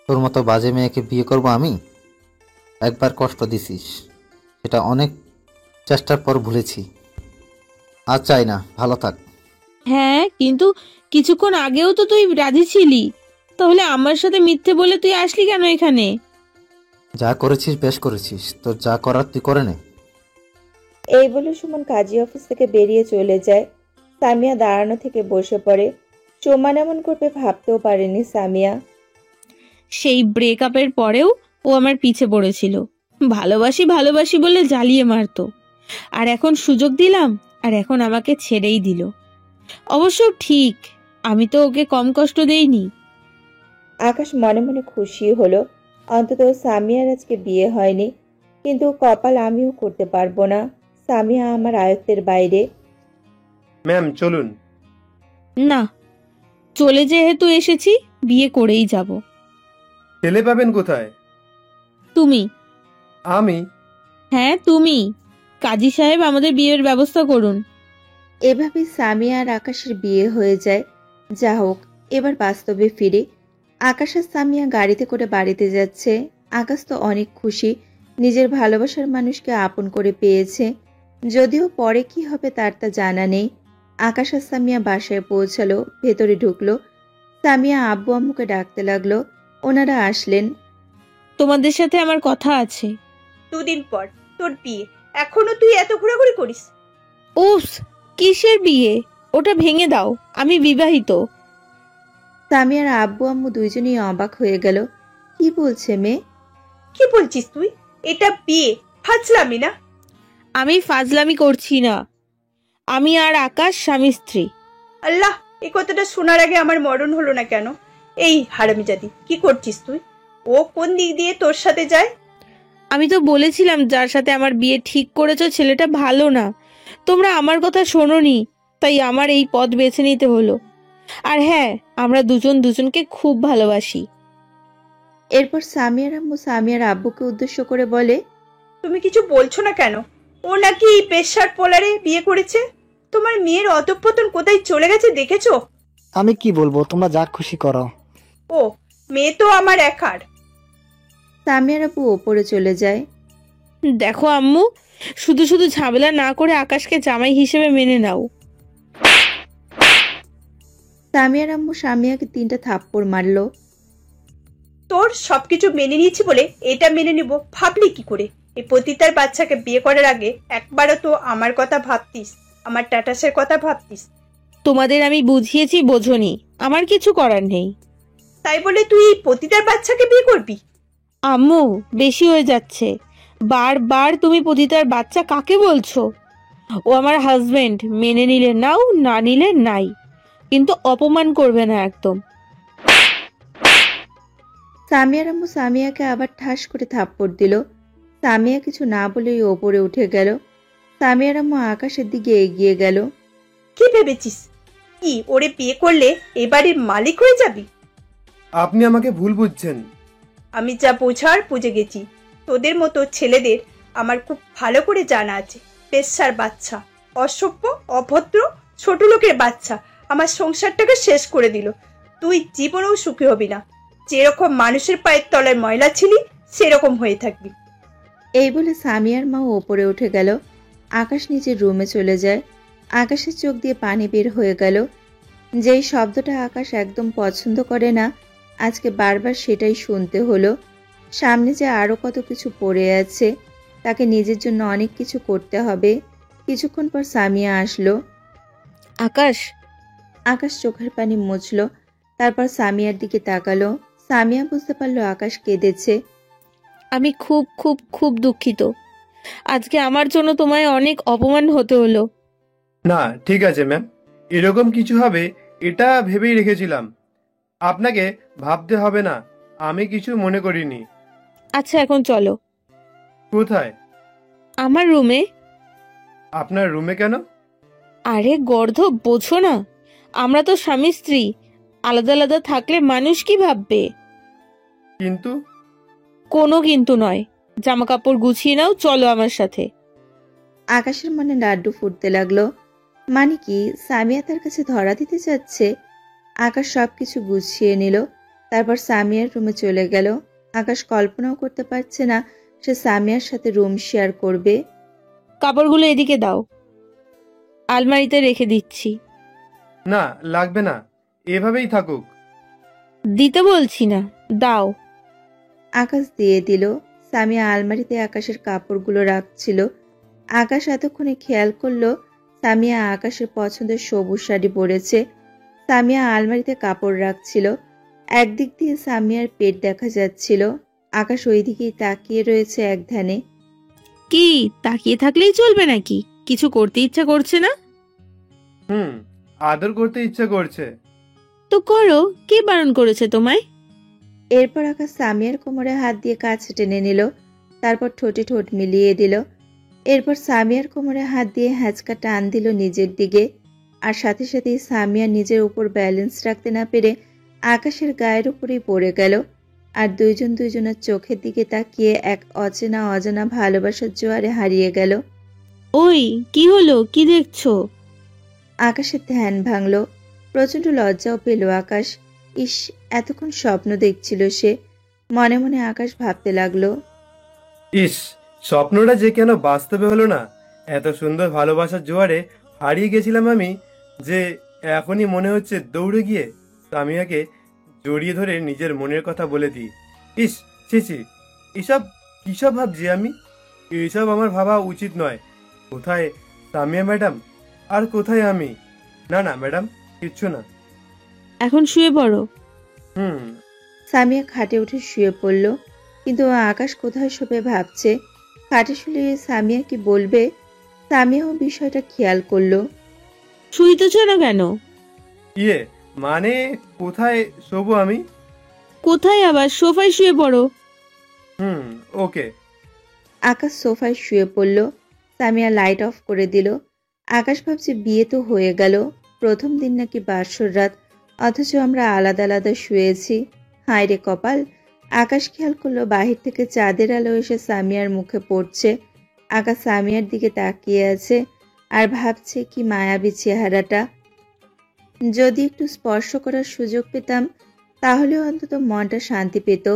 তোর মতো বাজে মেয়েকে বিয়ে করব আমি? একবার কষ্ট দিছিস, সেটা অনেক চেষ্টার পর ভুলেছি। আর চাই না, ভালো থাক। হ্যাঁ, কিন্তু কিছুক্ষণ আগেও তো তুই রাজি ছিলি। তাহলে আমার সাথে মিথ্যে বলে তুই আসলি কেন এখানে? যা করেছিস বেশ করেছিস, তোর যা করার তুই করে নে। এই বলে সুমন কাজী অফিস থেকে বেরিয়ে চলে যায়। সামিয়া দাঁড়ানো থেকে বসে পড়ে। সুমন এমন করবে ভাবতেও পারেনি সামিয়া। সেই ব্রেকআপের পরেও ও আমার পিছে পড়েছিল, ভালোবাসি ভালোবাসি বলে জ্বালিয়ে মারতো। আর এখন সুযোগ দিলাম, আর এখন আমাকে ছেড়েই দিল। অবশ্য ঠিক, আমি তো ওকে কম কষ্ট দেইনি। আকাশ মনে মনে খুশি হলো, অন্তত সামিয়ার আজকে বিয়ে হয়নি। কিন্তু কপাল আমিও করতে পারবো না, সামিয়া আমার আয়ত্তের বাইরে। ম্যাম চলুন। না, চলে যেহেতু এসেছি, বিয়ে করেই যাব। ছেলে পাবেন কোথায়? তুমি। আমি? হ্যাঁ তুমি। কাজী সাহেব আমাদের বিয়ের ব্যবস্থা করুন। এভাবে সামিয়া আর আকাশের বিয়ে হয়ে যায়। যা হোক, এবার বাস্তবে ফিরে। আকাশ আর সামিয়া গাড়িতে করে বাড়িতে যাচ্ছে। আকাশ তো অনেক খুশি, নিজের ভালোবাসার মানুষকে আপন করে পেয়েছে। যদিও পরে কি হবে তার তা জানা নেই। আকাশ আর সামিয়া বাসায় পৌঁছালো, ভেতরে ঢুকলো। সামিয়া আব্বু আম্মুকে ডাকতে লাগলো। ওনারা আসলেন। তোমাদের সাথে আমার কথা আছে। 2 দিন পর তোর বিয়ে, এখনো তুই এত ঘোরাঘুরি করিস? উফ, কিসের বিয়ে? ওটা ভেঙে দাও, আমি বিবাহিত। সামিয়ার আব্বু আম্মু দুইজনেই অবাক হয়ে গেল। কি বলছে মেয়ে? কি বলছিস তুই? এটা বিয়ে, ফাজলামি না? আমি ফাজলামি করছি না। আমি আর আকাশ স্বামী স্ত্রী। আল্লাহ, এই কথাটা শোনার আগে আমার মরণ হলো না কেন? এই হারামিজাদি, কি করছিস তুই? ও কোন দিক দিয়ে তোর সাথে যায়? আমি তো বলেছিলাম যার সাথে আমার বিয়ে ঠিক করেছো ছেলেটা ভালো না। তোমরা আমার কথা শোনোনি, তাই আমার এই পথ বেছে নিতে হলো। আর হ্যাঁ, আমরা দুজন দুজনকে খুব ভালোবাসি। এরপর সামিয়ার আম্মু সামিয়ার আব্বুকে উদ্দেশ্য করে বলে, তুমি কিছু বলছো না কেন? ও নাকি এই পেশার পোলারে বিয়ে করেছে। তোমার মেয়ের অধঃপতন কোথায় চলে গেছে দেখেছো? আমি কি বলবো, তোমরা যা খুশি করো। ও, মেয়ে তো আমার একার। সামিয়ার আব্বু ওপরে চলে যায়। দেখো আম্মু, শুধু শুধু ঝামেলা না করে আকাশকে জামাই হিসেবে মেনে নাও। সামিয়ার আম্মু সামিয়াকে 3টা থাপ্পড় মারলো। তোর সবকিছু মেনে নিয়েছি বলে এটা মেনে নিব ভাবলি কি করে? এই পতিতার বাচ্চাকে বিয়ে করার আগে একবারও তো আমার কথা ভাবতিস, আমার টাটাসের কথা ভাবতিস? তোমাদের আমি বুঝিয়েছি, বোঝনি। আমার কিছু করার নেই। তাই বলে তুই এই পতিতার বাচ্চাকে বিয়ে করবি? আম্মু, বেশি হয়ে যাচ্ছে। বারবার তুমি পতিতার বাচ্চা কাকে বলছো? ও আমার হাজবেন্ড, মেনে নিলে নাও, না নিলে নাই, কিন্তু অপমান করবে না একদম। সামিয়ার আম্মু সামিয়াকে আবার ঠাস করে থাপ্পড় দিল। সামিয়া কিছু না বলেই ওপরে উঠে গেল। সামিয়ার আম্মু আকাশের দিকে এগিয়ে গেল। কি ভেবেছিস? কি ওরে বিয়ে করলে এ বাড়ির মালিক হয়ে যাবি? আপনি আমাকে ভুল বুঝছেন। আমি যা বোঝার বুঝে গেছি। তোদের মতো ছেলেদের আমার খুব ভালো করে জানা আছে। পেশার বাচ্চা, অসভ্য, অভদ্র, ছোট লোকের বাচ্চা আমার সংসারটাকে শেষ করে দিল। তুই জীবনেও সুখী হবি না। যেরকম মানুষের পায়ের তলায় ময়লা ছিলি, সেরকম হয়ে থাকবি। এই বলে সামিয়ার মাও ওপরে উঠে গেল। আকাশ নিজের রুমে চলে যায়। আকাশের চোখ দিয়ে পানি বের হয়ে গেল। যেই শব্দটা আকাশ একদম পছন্দ করে না, আজকে বারবার সেটাই শুনতে হলো। সামনে যে আরো কত কিছু পড়ে আছে, তাকে নিজের জন্য অনেক কিছু করতে হবে। কিছুক্ষণ পর সামিয়া আসলো। আকাশ। আকাশ চোখের পানি মুছলো, তারপর সামিয়ার দিকে তাকালো। সামিয়া বুঝতে পারলো আকাশ কেঁদেছে। আমি খুব খুব খুব দুঃখিত। আজকে আমার জন্য তোমায় অনেক অপমান হতে হলো। না, ঠিক আছে ম্যাম, এরকম কিছু হবে এটা ভেবেই রেখেছিলাম। আপনাকে ভাবতে হবে না, আমি কিছু মনে করিনি। আচ্ছা, এখন চলো। কোথায়? আমার রুমে। আপনার রুমে কেন? আরে গর্ধব, বোঝো না? আমরা তো স্বামী স্ত্রী, আলাদা আলাদা থাকলে মানুষ কি ভাববে? কিন্তু কোনো কিন্তু নয়। জামা কাপড় গুছিয়ে নাও, চলো আমার সাথে। আকাশের মনে লাড্ডু ফুটতে লাগলো। মানে কি সামিয়া তার কাছে ধরা দিতে যাচ্ছে? আকাশ সবকিছু গুছিয়ে নিল, তারপর সামিয়ার রুমে চলে গেল। আকাশ কল্পনাও করতে পারছে না সে সামিয়ার সাথে রুম শেয়ার করবে। কাপড়গুলো এদিকে দাও, আলমারিতে রেখে দিচ্ছি। না, লাগবে না, এভাবেই থাকুক। দিতে বলছি না, দাও। আকাশ দিয়ে দিল। সামিয়া আলমারিতে আকাশের কাপড়গুলো রাখছিল। আকাশ এতক্ষণে খেয়াল করলো সামিয়া আকাশের পছন্দের সবুজ শাড়ি পরেছে। সামিয়া আলমারিতে কাপড় রাখছিল। একদিক দিয়ে সামিয়ার পেট দেখা যাচ্ছিল। আকাশ ওই দিকেই তাকিয়ে রয়েছে এক ধ্যানে। কি তাকিয়ে থাকলেই চলবে নাকি? কিছু করতে ইচ্ছা করছে না? আদর করতে ইচ্ছা করছে। তো করো, কে বারণ করেছে তোমায়? এরপর আকাশ সামিয়ার কোমরে হাত দিয়ে কাছে টেনে নিল, তারপর ঠোঁটে ঠোঁট মিলিয়ে দিল। এরপর সামিয়ার কোমরে হাত দিয়ে হ্যাঁচকা টান দিল নিজের দিকে। আর সাথে সাথেই সামিয়া নিজের উপর ব্যালেন্স রাখতে না পেরে আকাশের গায়ের উপরেই পড়ে গেল। আর দুইজন দুইজনের চোখের দিকে তাকিয়ে এক অচেনা অজানা ভালোবাসার জোয়ারে হারিয়ে গেল। ওই কি হলো, কি দেখছো? আকাশের ধ্যান ভাঙল। প্রচন্ড লজ্জাও পেল আকাশ। ইস, এতক্ষণ স্বপ্ন দেখছিল সে। মনে মনে আকাশ ভাবতে লাগলো, ইস, স্বপ্নটা যে কেন বাস্তবে হলো না। এত সুন্দর ভালোবাসার জোয়ারে হারিয়ে গেছিলাম আমি, যে এখনই মনে হচ্ছে দৌড়ে গিয়ে সামিয়াকে জড়িয়ে ধরে নিজের মনের কথা বলে দিই। ইস, ছি, এসব কিসব ভাবছি আমি? এইসব আমার ভাবা উচিত নয়। কোথায় সামিয়া ম্যাডাম, আর কোথায় আমি? না না ম্যাডাম, কিচ্ছু না। এখন শুয়ে পড়ো। সামিয়া খাটে উঠে শুয়ে পড়ল। কিন্তু আকাশ কোথায় শোবে ভাবছে। খাটে শুলে সামিয়া কি বলবে? সামিয়াও বিষয়টা খেয়াল করলো। শুইতেছ না কেন? ইয়ে মানে কোথায় শোবো আমি? কোথায় আবার, সোফায় শুয়ে পড়ো। ওকে। আকাশ সোফায় শুয়ে পড়ল। সামিয়া লাইট অফ করে দিল। আকাশ ভাবছে বিয়ে তো হয়ে গেল, প্রথম দিন নাকি বাসর রাত, অথচ আমরা আলাদা আলাদা শুয়েছি। হায় রে কপাল। আকাশ খেয়াল করলো বাহির থেকে চাঁদের আলো এসে সামিয়ার মুখে পড়ছে। আকাশ সামিয়ার দিকে তাকিয়ে আছে আর ভাবছে কি মায়াবী চেহারাটা। যদি একটু স্পর্শ করার সুযোগ পেতাম তাহলে অন্তত মনটা শান্তি পেত।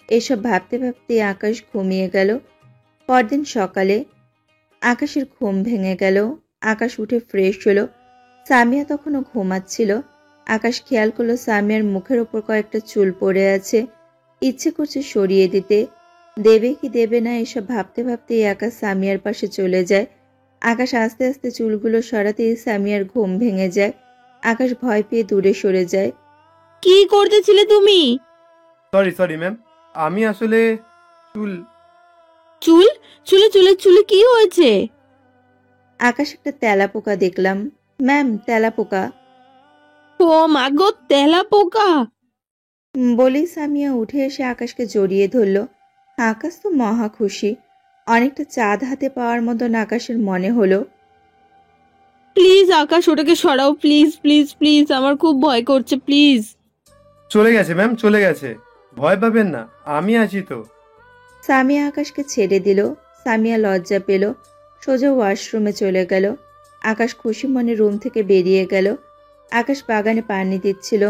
এসব ভাবতে ভাবতে আকাশ ঘুমিয়ে গেল। পরদিন সকালে আকাশের ঘুম ভেঙে গেল। আকাশ উঠে ফ্রেশ হলো। সামিয়া তখনও ঘুমাচ্ছিল। আকাশ খেয়াল করলো সামিয়ার মুখের ওপর কয়েকটা চুল পড়ে আছে। ইচ্ছে করছে সরিয়ে দিতে, দেবে কি দেবে না এসব ভাবতে ভাবতেই আকাশ সামিয়ার পাশে চলে যায়। আকাশ আস্তে আস্তে চুলগুলো সরাতেই সামিয়ার ঘুম ভেঙে যায়। আকাশ ভয় পেয়ে দূরে সরে যায়। কি করতেছিলে তুমি? সরি ম্যাম, আমি আসলে চুল চুল চুলে চুলে চুলে কি হয়েছে? আকাশ একটা তেলাপোকা দেখলাম। ম্যাম, তেলাপোকা। ও মা গো, তেলা পোকা! বলেই সামিয়া উঠে এসে আকাশকে জড়িয়ে ধরল। আকাশ তো মহা খুশি। অনেকটা চাঁদ হাতে পাওয়ার মতন আকাশের মনে হলো। প্লিজ আকাশ, ওটাকে সরাও, প্লিজ প্লিজ প্লিজ, আমার খুব ভয় করছে, প্লিজ। চলে গেছে ম্যাম, চলে গেছে, ভয় পাবেন না, আমি আছি তো। সামিয়া আকাশকে ছেড়ে দিল। সামিয়া লজ্জা পেল, সোজা ওয়াশরুমে চলে গেল। আকাশ খুশি মনে রুম থেকে বেরিয়ে গেল। আকাশ বাগানে পানি দিচ্ছিল,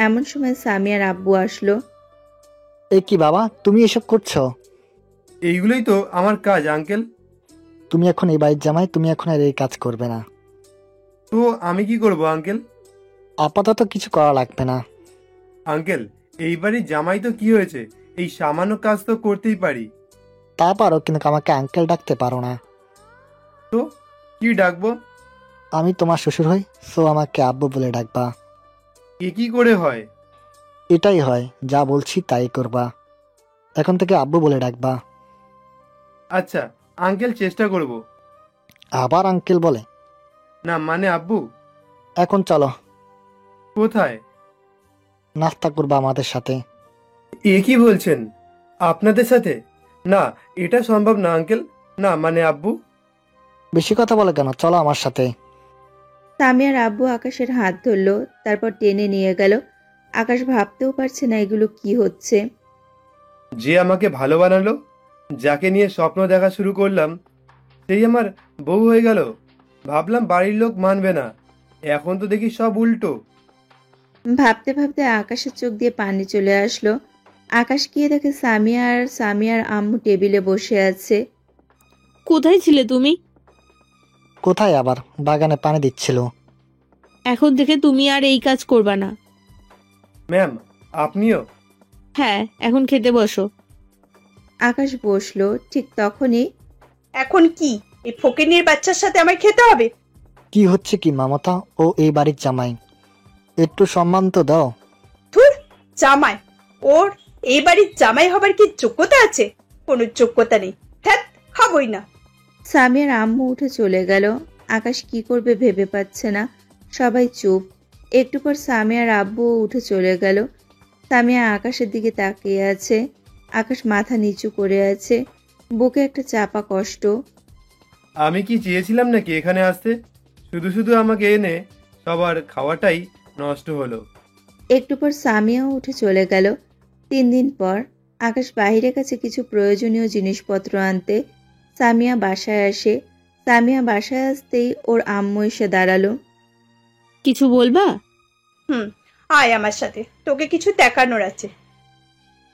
এমন সময় সামিয়ার আব্বু আসলো। এ কি বাবা, তুমি এসব করছো? এইগুলোই তো আমার কাজ আঙ্কেল। তুমি এখন এই বাড়ির জামাই, তুমি এখন আর এই কাজ করবে না। তো আমি কি করব আঙ্কেল? আপাতত কিছু করা লাগবে না। আঙ্কেল, এই বাড়ির জামাই তো কি হয়েছে, এই সামান্য কাজ তো করতেই পারি। তা পারো, কিন্তু আমাকে আঙ্কেল ডাকতে পারো না। তো কি ডাকবো? আমি তোমার শ্বশুর হই, সো আমাকে আব্বু বলে ডাকবা। এ কি করে হয়? এটাই হয়, যা বলছি তাই করবা। এখন থেকে আব্বু বলে ডাকবা। আচ্ছা আঙ্কেল, চেষ্টা করব। আবার আঙ্কেল বলে? না মানে আব্বু। এখন চলো। কোথায়? নাস্তা করবা আমাদের সাথে। এ কি বলছেন, আপনাদের সাথে? না, এটা সম্ভব না আঙ্কেল, না মানে আব্বু। বেশি কথা বলে কেন, চলো আমার সাথে। সামিয়ার আব্বু আকাশের হাত ধরল, তারপর টেনে নিয়ে গেল। আকাশ ভাবতেও পারছে না এগুলো কি হচ্ছে। যে আমাকে ভালো বানালো, যাকে নিয়ে স্বপ্ন দেখা শুরু করলাম সেই আমার বউ হয়ে গেল। ভাবলাম বাড়ির লোক মানবে না, এখন তো দেখি সব উল্টো। ভাবতে ভাবতে আকাশের চোখ দিয়ে পানি চলে আসলো। আকাশ গিয়ে দেখে সামিয়ার আম্মু টেবিলে বসে আছে। কোথায় ছিলে তুমি? কোথায় আবার, বাগানে পানি দিচ্ছিল। এখন থেকে তুমি আর এই কাজ করবা না। ম্যাম, আপনিও? হ্যাঁ, এখন খেতে বসো। আকাশ বসলো, ঠিক তখনই এখন কি এই ফকিনীর বাচ্চার সাথে আমার খেতে হবে? কি হচ্ছে কি মামতা, ও এই বাড়ির জামাই, একটু সম্মান তো দাও। ধুর, জামাই? ওর এই বাড়ির জামাই হবার কি যোগ্যতা আছে? কোনো যোগ্যতা নেই। ধ্যাৎ, খাবই না। সামিয়ার আম্মু উঠে চলে গেল। আকাশ কি করবে ভেবে পাচ্ছে না। সবাই চুপ। একটু পর সামিয়ার আব্বু উঠে চলে গেল। সামিয়া আকাশের দিকে তাকিয়ে আছে। আকাশ মাথা নিচু করে আছে, বুকে একটা চাপা কষ্ট। আমি কি চেয়েছিলাম নাকি এখানে আসতে? শুধু শুধু আমাকে এনে সবার খাওয়াটাই নষ্ট হলো। একটু পর সামিয়াও উঠে চলে গেল। 3 দিন পর আকাশ বাহিরের কাছে কিছু প্রয়োজনীয় জিনিসপত্র আনতে সামিয়া বাসায় আসে। সামিয়া বাসায় আসতেই ওর আম্মু এসে দাঁড়ালো। কিছু বলবা? আয় আমার সাথে, তোকে কিছু দেখানোর আছে।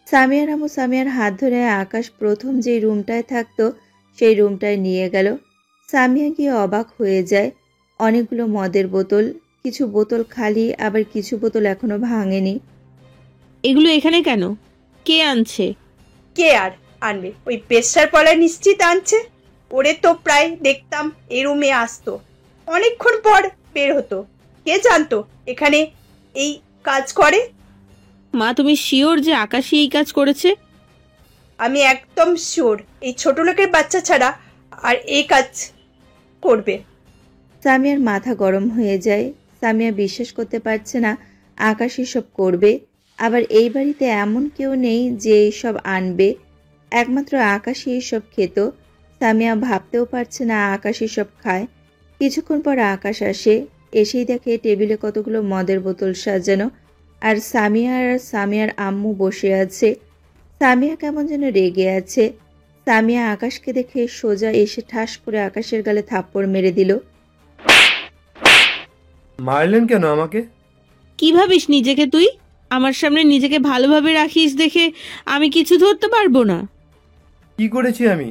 সামিয়ার আম্মু সামিয়ার হাত ধরে আকাশ প্রথম যেই রুমটায় থাকতো সেই রুমটায় নিয়ে গেল। সামিয়া গিয়ে অবাক হয়ে যায়। অনেকগুলো মদের বোতল, কিছু বোতল খালি, আবার কিছু বোতল এখনো ভাঙেনি। এগুলো এখানে কেন? কে আনছে? কে আর আনবে? ওই পেশার পলায় নিশ্চিত আনছে। ওরে তো প্রায় দেখতাম এই রুমে আসতো, অনেকক্ষণ পর বের হতো। কে জানতো এখানে এই কাজ করে? মা, তুমি শিওর যে আকাশই এই কাজ করেছে? আমি একদম শিওর এই ছোট লোকের বাচ্চা ছাড়া আর এই কাজ করবে। সামিয়ার মাথা গরম হয়ে যায়। সামিয়া বিশ্বাস করতে পারছে না আকাশ এসব করবে। আবার এই বাড়িতে এমন কেউ নেই যে এইসব আনবে। একমাত্র আকাশই এইসব খেত। সামিয়া ভাবতেও পারছে না আকাশ এসব খায়। কিছুক্ষণ পর আকাশ আসে। এসেই দেখে টেবিলে কতগুলো মদের বোতল সাজানো, আর সামিয়ার আম্মু বসে আছে। সামিয়া কেমন যেন রেগে আছে। সামিয়া আকাশকে দেখে সোজা এসে ঠাস করে আকাশের গালে থাপ্পড় মেরে দিল। মারলেন কেন আমাকে? কি ভাবিস নিজেকে তুই? আমার সামনে নিজেকে ভালোভাবে রাখিস দেখে আমি কিছু ধরতে পারবো না? কি করেছি আমি?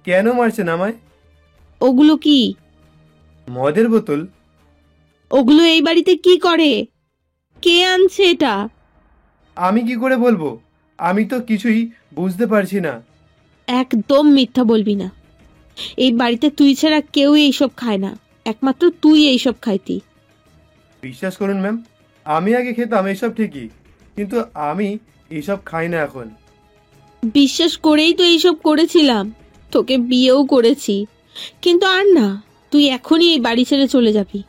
কেন মারছেন আমায়? ওগুলো কি? মদের বোতল। ওগুলো এই বাড়িতে কি করে? কে আনছে এটা? আমি কি করে বলবো? আমি তো কিছুই বুঝতে পারছি না। একদম মিথ্যা বলবি না। এই বাড়িতে তুই ছাড়া কেউ এইসব খায় না, একমাত্র তুই এইসব খাইতি। বিশ্বাস করুন ম্যাম, আমি আগে খেতাম এসব ঠিকই, কিন্তু আমি এইসব খাই না এখন। বিশ্বাস করেই তো এইসব করেছিলাম, তোকে বিয়েও করেছি, কিন্তু আর না, তুই এখনই এই বাড়ি ছেড়ে চলে যাবি।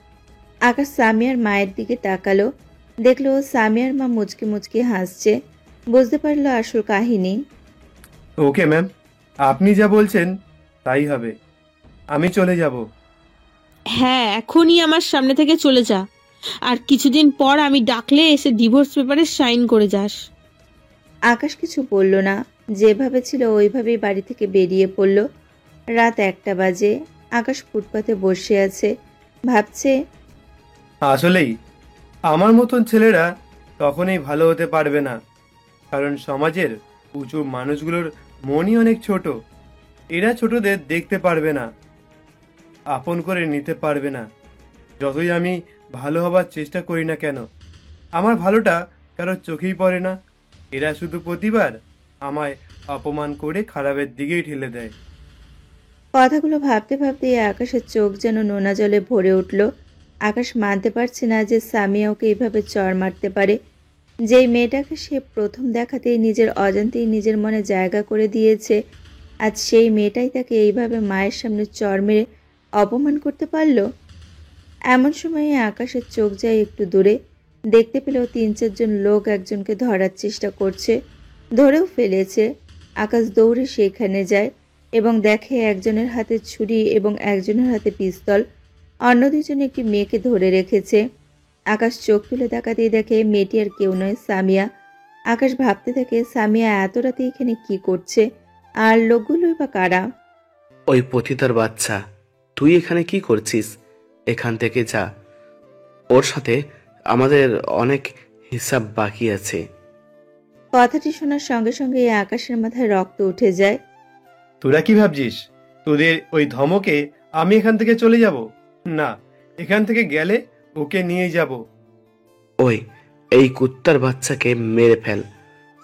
আকাশ সামিয়ার মায়ের দিকে তাকালো। দেখলো সামিয়ার মা মুচকি মুচকি হাসছে। বুঝতে পারলো আসল কাহিনী। ওকে ম্যাম, আপনি যা বলছেন তাই হবে। আমি চলে যাব। হ্যাঁ, এখনই আমার সামনে থেকে চলে যা, আর কিছুদিন পর আমি ডাকলে এসে ডিভোর্স পেপারে সাইন করে যাস। আকাশ কিছু বলল না, যেভাবে ছিল ওইভাবেই বাড়ি থেকে বেরিয়ে পড়ল। রাত 1টা বাজে। আকাশ ফুটপাতে বসে আছে, ভাবছে আসলেই আমার মতন ছেলেরা কখনোই ভালো হতে পারবে না, কারণ সমাজের উঁচু মানুষগুলোর মনই অনেক ছোট। এরা ছোটদের দেখতে পারবে না, আপন করে নিতে পারবে না। যতই আমি ভালো হবার চেষ্টা করি না কেন, আমার ভালোটা কারো চোখেই পড়ে না। এরা শুধু প্রতিবার আমায় অপমান করে খারাপের দিকেই ঠেলে দেয়। কথাগুলো ভাবতে ভাবতে আকাশের চোখ যেন নোনা জলে ভরে উঠল। আকাশ মানতে পারছে না যে সামিয়া ওকে এইভাবে চড় মারতে পারে। যেই মেয়েটাকে সে প্রথম দেখাতেই নিজের অজান্তেই নিজের মনে জায়গা করে দিয়েছে, আজ সেই মেয়েটাই তাকে এইভাবে মায়ের সামনে চড় মেরে অপমান করতে পারল। এমন সময়ে আকাশের চোখ যায় একটু দূরে। দেখতে পেলেও 3-4 জন লোক একজনকে ধরার চেষ্টা করছে, ধরেও ফেলেছে। আকাশ দৌড়ে সেখানে যায় এবং দেখে একজনের হাতে ছুরি এবং একজনের হাতে পিস্তল। অন্য দুজন একটি মেয়েকে ধরে রেখেছে। আকাশ চোখ তুলে তাকাতেই দেখে মেয়েটি আর কেউ নয়, সামিয়া। আকাশ ভাবতে থাকে সামিয়া এত রাতে এখানে কি করছে। আর লোকগুলোই বা কারা? ওই পতিতার বাচ্চা। তুই এখানে কি করছিস? এখান থেকে যা। ওর সাথে আমাদের অনেক হিসাব বাকি আছে। কথাটি শোনার সঙ্গে সঙ্গে আকাশের মাথায় রক্ত উঠে যায়। তোরা কি ভাবছিস তোদের ওই ধমকে আমি এখান থেকে চলে যাব? না, এখান থেকে গেলে ওকে নিয়ে যাব। ওই এই কুত্তার বাচ্চাকে মেরে ফেল,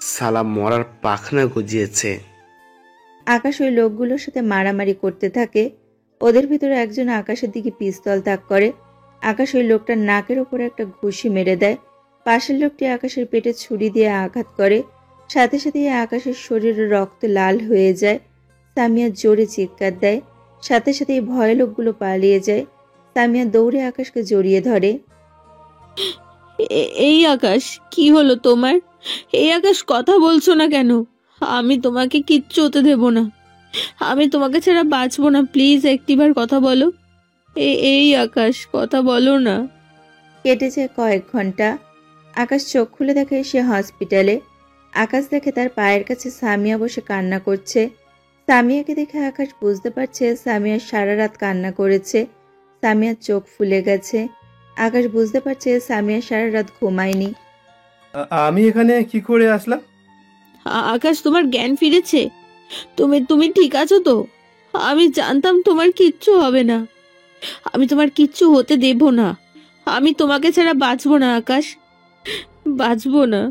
শালা মরার পাখনা গজিয়েছে। আকাশ ওই লোকগুলোর সাথে মারামারি করতে থাকে। ওদের ভিতরে একজন আকাশের দিকে পিস্তল তাক করে। আকাশ ওই লোকটার নাকের উপরে একটা ঘুষি মেরে দেয়। পাশের লোকটি আকাশের পেটে ছুরি দিয়ে আঘাত করে। সাথে সাথে আকাশের শরীরে রক্ত লাল হয়ে যায়। সামিয়া জোরে চিৎকার দেয়। সাথে সাথে ভয়ে লোকগুলো পালিয়ে যায়। সামিয়া দৌড়ে আকাশকে জড়িয়ে ধরে। এই আকাশ, কি হলো তোমার? এই আকাশ, কথা বলছো না কেন? আমি তোমাকে কিচ্ছু হতে দেব না। আমি তোমাকে ছাড়া বাঁচবো না। প্লিজ একটিবার কথা বলো। এই আকাশ, কথা বলো না। কেটে যায় কয়েক ঘন্টা। আকাশ চোখ খুলে দেখে সে হসপিটালে। আকাশ দেখে তার পায়ের কাছে সামিয়া বসে কান্না করছে। সামিয়াকে দেখে আকাশ বুঝতে পারছে সামিয়া সারা রাত কান্না করেছে। সামিয়ার চোখ ফুলে গেছে। আকাশ বুঝতে পারছে সামিয়া সারা রাত ঘুমায়নি। আমি এখানে কি করে আসলাম? আকাশ, তোমার জ্ঞান ফিরেছে? তুমি ঠিক আছো তো? আমি জানতাম তোমার কিচ্ছু হবে না। আমি তোমার কিচ্ছু হতে দেব না। আমি তোমাকে ছাড়া বাঁচবো না আকাশ, বাঁচবো না।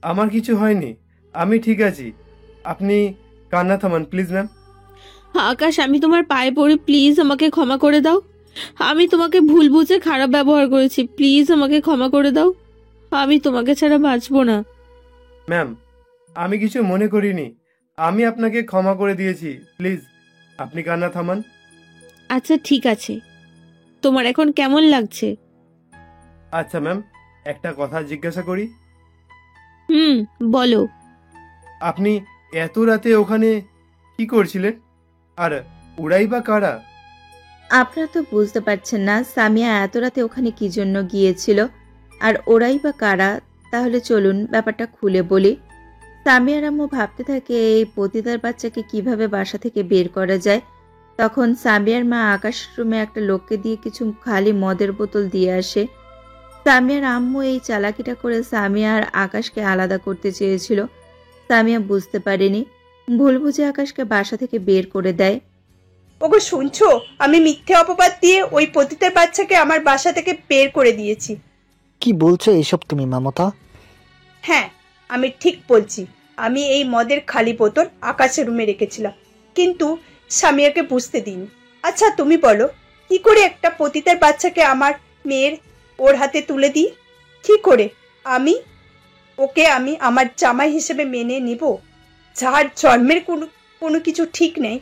আমার কিছু হয়নি, আমি ঠিক আছি। আপনি কান্না থামান প্লিজ ম্যাম। আকাশ, আমি তোমার পায়ে পড়ি, প্লিজ আমাকে ক্ষমা করে দাও। আমি তোমাকে ভুল বুঝে খারাপ ব্যবহার করেছি, প্লিজ আমাকে ক্ষমা করে দাও। আমি তোমাকে ছাড়া বাঁচবো না। ম্যাম, আমি কিছু মনে করিনি। আমি আপনাকে ক্ষমা করে দিয়েছি, প্লিজ আপনি কান্না থামান। আচ্ছা ঠিক আছে, তোমার এখন কেমন লাগছে? আচ্ছা ম্যাম, একটা কথা জিজ্ঞাসা করি? বলো। আপনি এত রাতে ওখানে কি করছিলেন? আর ওরাই বা কারা? আপনারা তো বুঝতে পারছেন না সামিয়া এত রাতে ওখানে কি জন্য গিয়েছিল, আর ওরাই বা কারা। তাহলে চলুন ব্যাপারটা খুলে বলি। সামিয়ার আম্মু ভাবতে থাকে এই পতিতার বাচ্চাকে কিভাবে বাসা থেকে বের করা যায়। তখন সামিয়ার মা আকাশ রুমে একটা লোককে দিয়ে কিছু খালি মদের বোতল দিয়ে আসে। সামিয়ার আম্মু এই চালাকিটা করে সামিয়া আর আকাশকে আলাদা করতে চেয়েছিল। সামিয়া বুঝতে পারেনি, ভুল বুঝে আকাশকে বাসা থেকে বের করে দেয়। ওগো শুনছো, আমি মিথ্যে অপবাদ দিয়ে ওই পতিতার বাচ্চাকে আমার বাসা থেকে বের করে দিয়েছি। কি বলছো এসব তুমি মামতা? হ্যাঁ, আমি ঠিক বলছি। আমি এই মদের খালি বোতল আকাশের রুমে রেখেছিলাম, কিন্তু সামিয়াকে বুঝতে দিইনি। আচ্ছা তুমি বলো, কি করে একটা পতিতার বাচ্চাকে আমার মেয়ের ওর হাতে তুলে দিই? কি করে ওকে আমি আমার জামাই হিসেবে মেনে নিব? যার জন্মের কোনো কিছু ঠিক নেই,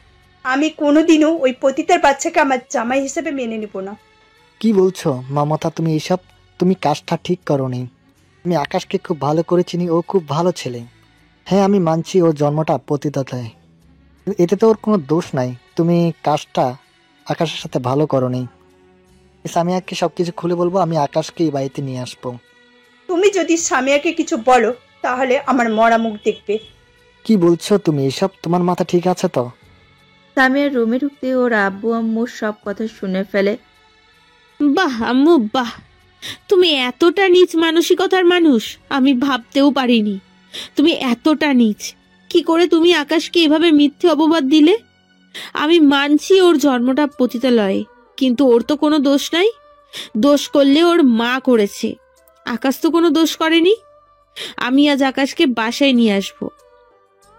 আমি কোনোদিনও ওই পতিতার বাচ্চাকে আমার জামাই হিসেবে মেনে নেব না। কি বলছো মামতা তুমি এসব? তুমি কাজটা ঠিক করোনি। আমি আকাশকে খুব ভালো করে চিনি, ও খুব ভালো ছেলে। হ্যাঁ আমি মানছি ওর জন্মটা পতিতাতে, এতে তো ওর কোনো দোষ নাই। তুমি কাজটা আকাশের সাথে ভালো করোনি। সামিয়াকে সব কিছু খুলে বলবো, আমি আকাশকে এই বাড়িতে নিয়ে আসবো। তুমি যদি সামিয়াকে কিছু বলো তাহলে আমার মরা মুখ দেখবে। কি বলছো তুমি এসব? তোমার মাথা ঠিক আছে তো? সামিয়ার রুমে ঢুকতে ওর আব্বু আম্মুর সব কথা শুনে ফেলে। বাহ আম্মু, বাহ! তুমি এতটা নীচ মানসিকতার মানুষ আমি ভাবতেও পারিনি। তুমি এতটা নীচ। কি করে তুমি আকাশকে এভাবে মিথ্যে অপবাদ দিলে? আমি মানছি ওর জন্মটা পতিতালয়ে, কিন্তু ওর তো কোনো দোষ নাই। দোষ করলে ওর মা করেছে, আকাশ তো কোনো দোষ করেনি। আমি আজ আকাশকে বাসায় নিয়ে আসব।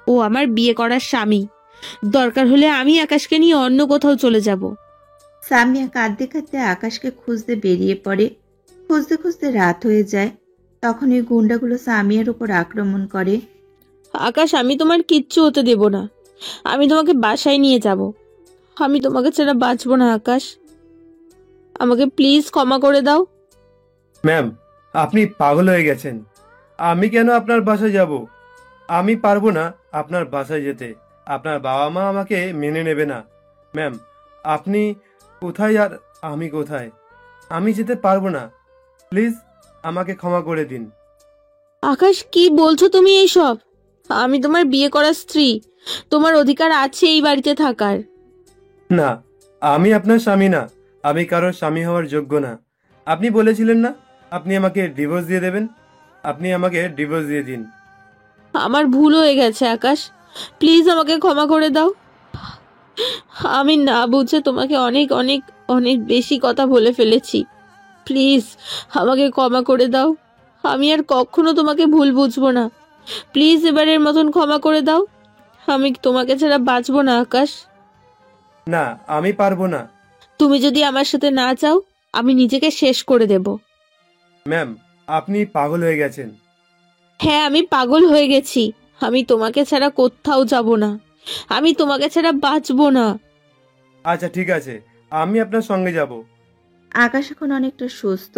ও আমার বিয়ে করার স্বামী। দরকার হলে আমি আকাশকে নিয়ে অন্য কোথাও চলে যাব। সামিয়া কাঁদতে কাঁদতে আকাশকে খুঁজতে বেরিয়ে পড়ে। খুঁজতে খুঁজতে রাত হয়ে যায়। তখন ওই গুন্ডাগুলো সামিয়ার উপর আক্রমণ করে। আকাশ, আমি তোমার কিচ্ছু হতে দেব না। আমি তোমাকে বাসায় নিয়ে যাব। আমি তোমাকে ছাড়া বাঁচবো না আকাশ, আমাকে প্লিজ ক্ষমা করে দাও। ম্যাম, আপনি পাগল হয়ে গেছেন। আমি কেন আপনার বাসায় যাব? আমি পারবো না আপনার বাসায় যেতে। আপনার বাবা মা আমাকে মেনে নেবে না। ম্যাম, আপনি কোথায় আর আমি কোথায়? আমি যেতে পারবো না। প্লিজ আমাকে ক্ষমা করে দিন। আকাশ, কি বলছো তুমি এইসব? আমি তোমার বিয়ে করা স্ত্রী, তোমার অধিকার আছে এই বাড়িতে থাকার। না, আমি আপনার স্বামী না, আমি কারোর স্বামী হওয়ার যোগ্য না। আপনি বলেছিলেন না আপনি আমাকে ডিভোর্স দিয়ে দেবেন, আপনি আমাকে ডিভোর্স দিয়ে দিন। আমার ভুল হয়ে গেছে আকাশ, প্লিজ আমাকে ক্ষমা করে দাও। আমি না বুঝে তোমাকে অনেক অনেক অনেক বেশি কথা বলে ফেলেছি, প্লিজ আমাকে ক্ষমা করে দাও। আমি আর কখনো তোমাকে ভুল বুঝবো না, প্লিজ এবারের মতন ক্ষমা করে দাও। আমি তোমাকে ছাড়া বাঁচবো না আকাশ। না, আমি পারবো না। তুমি যদি আমার সাথে না চাও, আমি নিজেকে শেষ করে দেব। ম্যাম, আপনি পাগল হয়ে গেছেন। হ্যাঁ, আমি পাগল হয়ে গেছি। আমি তোমাকে ছাড়া কোথাও যাব না, আমি তোমাকে ছাড়া বাঁচবো না। আচ্ছা ঠিক আছে, আমি আপনার সঙ্গে যাব। আকাশ এখন অনেকটা সুস্থ।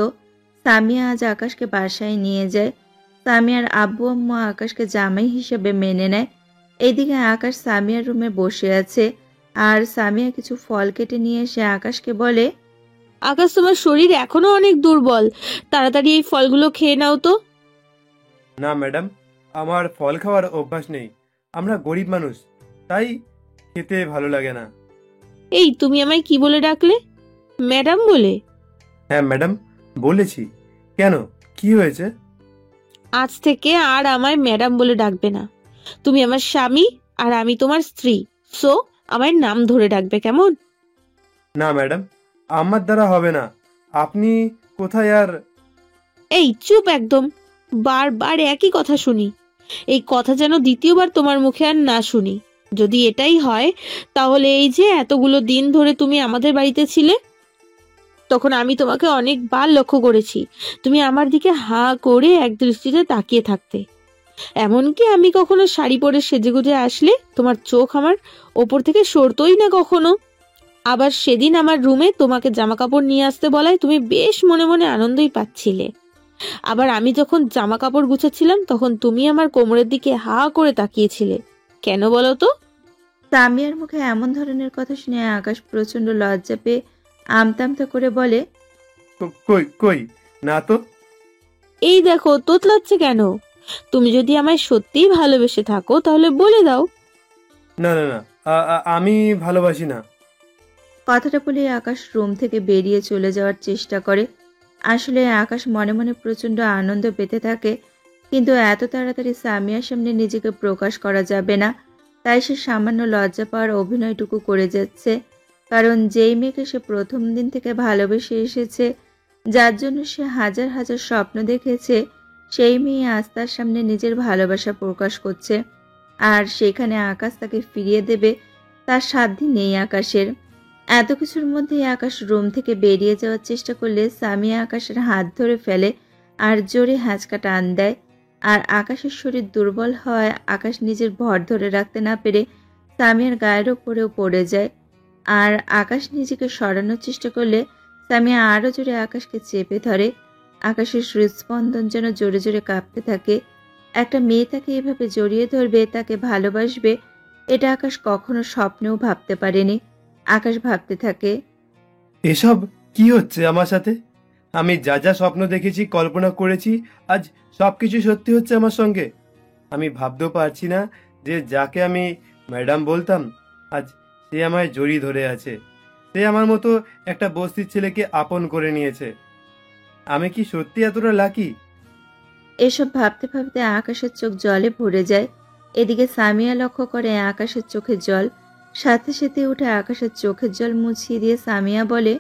সামিয়া আজ আকাশকে বাসায় নিয়ে যায়। সামিয়ার আব্বু আম্মু আকাশকে জামাই হিসেবে মেনে নেয়। এইদিকে আকাশ সামিয়ার রুমে বসে আছে, আর সামিয়া কিছু ফল কেটে নিয়ে এসে আকাশকে বলে, আকাশ, তোমার শরীর এখনো অনেক দুর্বল, তাড়াতাড়ি এই ফলগুলো খেয়ে নাও তো। না ম্যাডাম, আমার ফল খাওয়ার অভ্যাস নেই, আমরা গরিব মানুষ, তাই খেতে ভালো লাগে না। এই, তুমি আমায় কি বলে ডাকলে? ম্যাডাম বলে? হ্যাঁ ম্যাডাম, বলেছি। কেন, কি হয়েছে? আজ থেকে আর আমায় ম্যাডাম বলে ডাকবে না। তুমি আমার স্বামী আর আমি তোমার স্ত্রী, সো আমার নাম ধরে ডাকবে, কেমন? না ম্যাডাম, আমার দ্বারা হবে না। আপনি কোথায় আর... এই চুপ একদম, বারবার একই কথা শুনি। এই কথা যেন দ্বিতীয়বার তোমার মুখে আর না শুনি। যদি এটাই হয়, তাহলে এই যে এতগুলো দিন ধরে তুমি আমাদের বাড়িতে ছিলে, তখন আমি তোমাকে অনেকবার লক্ষ্য করেছি, তুমি আমার দিকে হাঁ করে এক দৃষ্টিতে তাকিয়ে থাকতে। এমনকি আমি কখনো শাড়ি পরে সেজেগুজে আসলে তোমার চোখ আমার ওপর থেকে সরতই না কখনো। আবার সেদিন আমার রুমে তোমাকে জামা কাপড় নিয়ে আসতে বলায় তুমি বেশ মনে মনে আনন্দই পাচ্ছিলে। আবার আমি যখন জামা কাপড় গুছাচ্ছিলাম, তখন তুমি আমার কোমরের দিকে হা করে তাকিয়েছিলে। কেন বলো তো? সামিয়ার মুখে এমন ধরনের কথা শুনে আকাশ প্রচন্ড লজ্জা পেয়ে আমতা করে বলে, কই কই, না তো। এই দেখো, তোতলাচ্ছে কেন? তুমি যদি আমায় সত্যিই ভালোবেসে থাকো, তাহলে বলে দাও। না না না, আমি ভালোবাসি না। কথাটা বলে আকাশ রুম থেকে বেরিয়ে চলে যাওয়ার চেষ্টা করে। আসলে আকাশ মনে মনে প্রচন্ড আনন্দ পেতে থাকে, কিন্তু এত তাড়াতাড়ি সামিয়ার সামনে নিজেকে প্রকাশ করা যাবে না। তাই সে সামান্য লজ্জা পাওয়ার অভিনয়টুকু করে যাচ্ছে। কারণ যেই মেয়েকে সে প্রথম দিন থেকে ভালোবেসে এসেছে, যার জন্য সে হাজার হাজার স্বপ্ন দেখেছে, সেই মেয়ে আজ তার সামনে নিজের ভালোবাসা প্রকাশ করছে। আর সেখানে আকাশ তাকে ফিরিয়ে দেবে, তার সাধ্য নেই আকাশের। এত কিছুর মধ্যে আকাশ রুম থেকে বেরিয়ে যাওয়ার চেষ্টা করলে সামিয়া আকাশের হাত ধরে ফেলে আর জোরে হ্যাঁচকা টান দেয়। আর আকাশের শরীর দুর্বল হওয়ায় আকাশ নিজের ভর ধরে রাখতে না পেরে সামিয়ার গায়ের ওপরেও পড়ে যায়। আর আকাশ নিজেকে সরানোর চেষ্টা করলে সামিয়া আরও জোরে আকাশকে চেপে ধরে। আকাশের হৃদস্পন্দন যেন জোরে জোরে কাঁপতে থাকে। একটা মেয়ে তাকে এভাবে জড়িয়ে ধরবে, তাকে ভালোবাসবে, এটা আকাশ কখনো স্বপ্নেও ভাবতে পারেনি। আকাশ ভাবতে থাকে, এসব কি হচ্ছে আমার সাথে? আমি যা যা স্বপ্ন দেখেছি, কল্পনা করেছি, আজ সবকিছু সত্যি হচ্ছে আমার সঙ্গে। আমি ভাবতেও পারছি না যে যাকে আমি ম্যাডাম বলতাম, আজ সে আমায় জড়িয়ে ধরে আছে। সে আমার মতো একটা বস্তির ছেলেকে আপন করে নিয়েছে। আমি কি সত্যি এতটা লাকি? এসব ভাবতে ভাবতে আকাশের চোখ জলে ভরে যায়। এদিকে সামিয়া লক্ষ্য করে আকাশের চোখে জল। সাথে সাথে উঠে আকাশের চোখের জল মুছিয়ে দিয়ে সামিয়া বলে,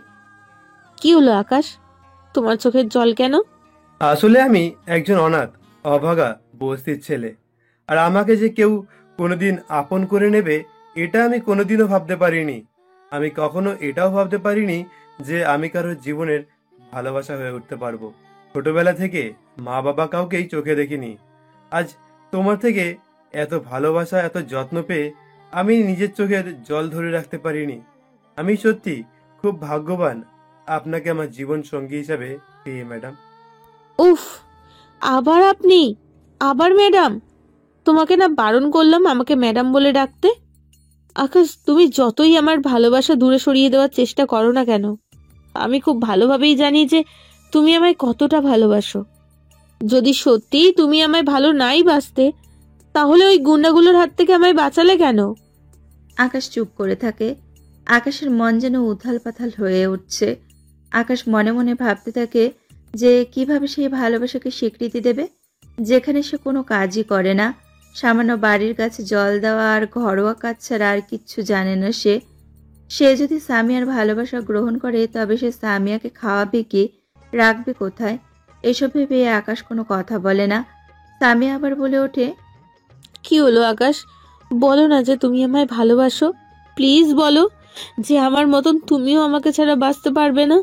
কি হলো আকাশ, তোমার চোখের জল কেন? আসলে আমি একজন অনাথ অভাগা বস্তির ছেলে, আর আমাকে যে কেউ কোনোদিন আপন করে নেবে, এটা আমি কোনোদিনও ভাবতে পারিনি। আমি কখনো এটাও ভাবতে পারিনি যে আমি কারোর জীবনের ভালোবাসা হয়ে উঠতে পারবো। ছোটবেলা থেকে মা বাবা কাউকেই চোখে দেখিনি। আজ তোমার থেকে এত ভালোবাসা, এত যত্ন পেয়ে আমি নিজের চোখের জল ধরে রাখতে পারিনি। আমি সত্যি খুব ভাগ্যবান আপনাকে আমার জীবন সঙ্গী হিসাবে পেয়ে ম্যাডাম। উফ, আবার আপনি? আবার ম্যাডাম? তোমাকে না বারণ করলাম আমাকে ম্যাডাম বলে ডাকতে? আকাশ, তুমি যতই আমার ভালোবাসা দূরে সরিয়ে দেওয়ার চেষ্টা করো না কেন, আমি খুব ভালোভাবেই জানি যে তুমি আমায় কতটা ভালোবাসো। যদি সত্যিই তুমি আমায় ভালো নাই বাসতে, তাহলে ওই গুন্ডাগুলোর হাত থেকে আমায় বাঁচালে কেন? আকাশ চুপ করে থাকে। আকাশের মন যেন উথাল পাথাল হয়ে উঠছে। আকাশ মনে মনে ভাবতে থাকে যে কিভাবে সেই ভালোবাসাকে স্বীকৃতি দেবে, যেখানে সে কোনো কাজই করে না, সামান্য বাড়ির কাছে জল দেওয়া আর ঘরোয়া কাজ ছাড়া আর কিচ্ছু জানে না সে। সে যদি সামিয়ার ভালোবাসা গ্রহণ করে তবে সে সামিয়াকে খাওয়াবে কি, রাখবে কোথায়? এসব ভেবে আকাশ কোনো কথা বলে না। সামিয়া আবার বলে ওঠে, কি হলো আকাশ, বলো না যে তুমি আমায় ভালোবাসো। প্লিজ বলো যে আমার মতন তুমিও আমাকে ছাড়া বাঁচতে পারবে না।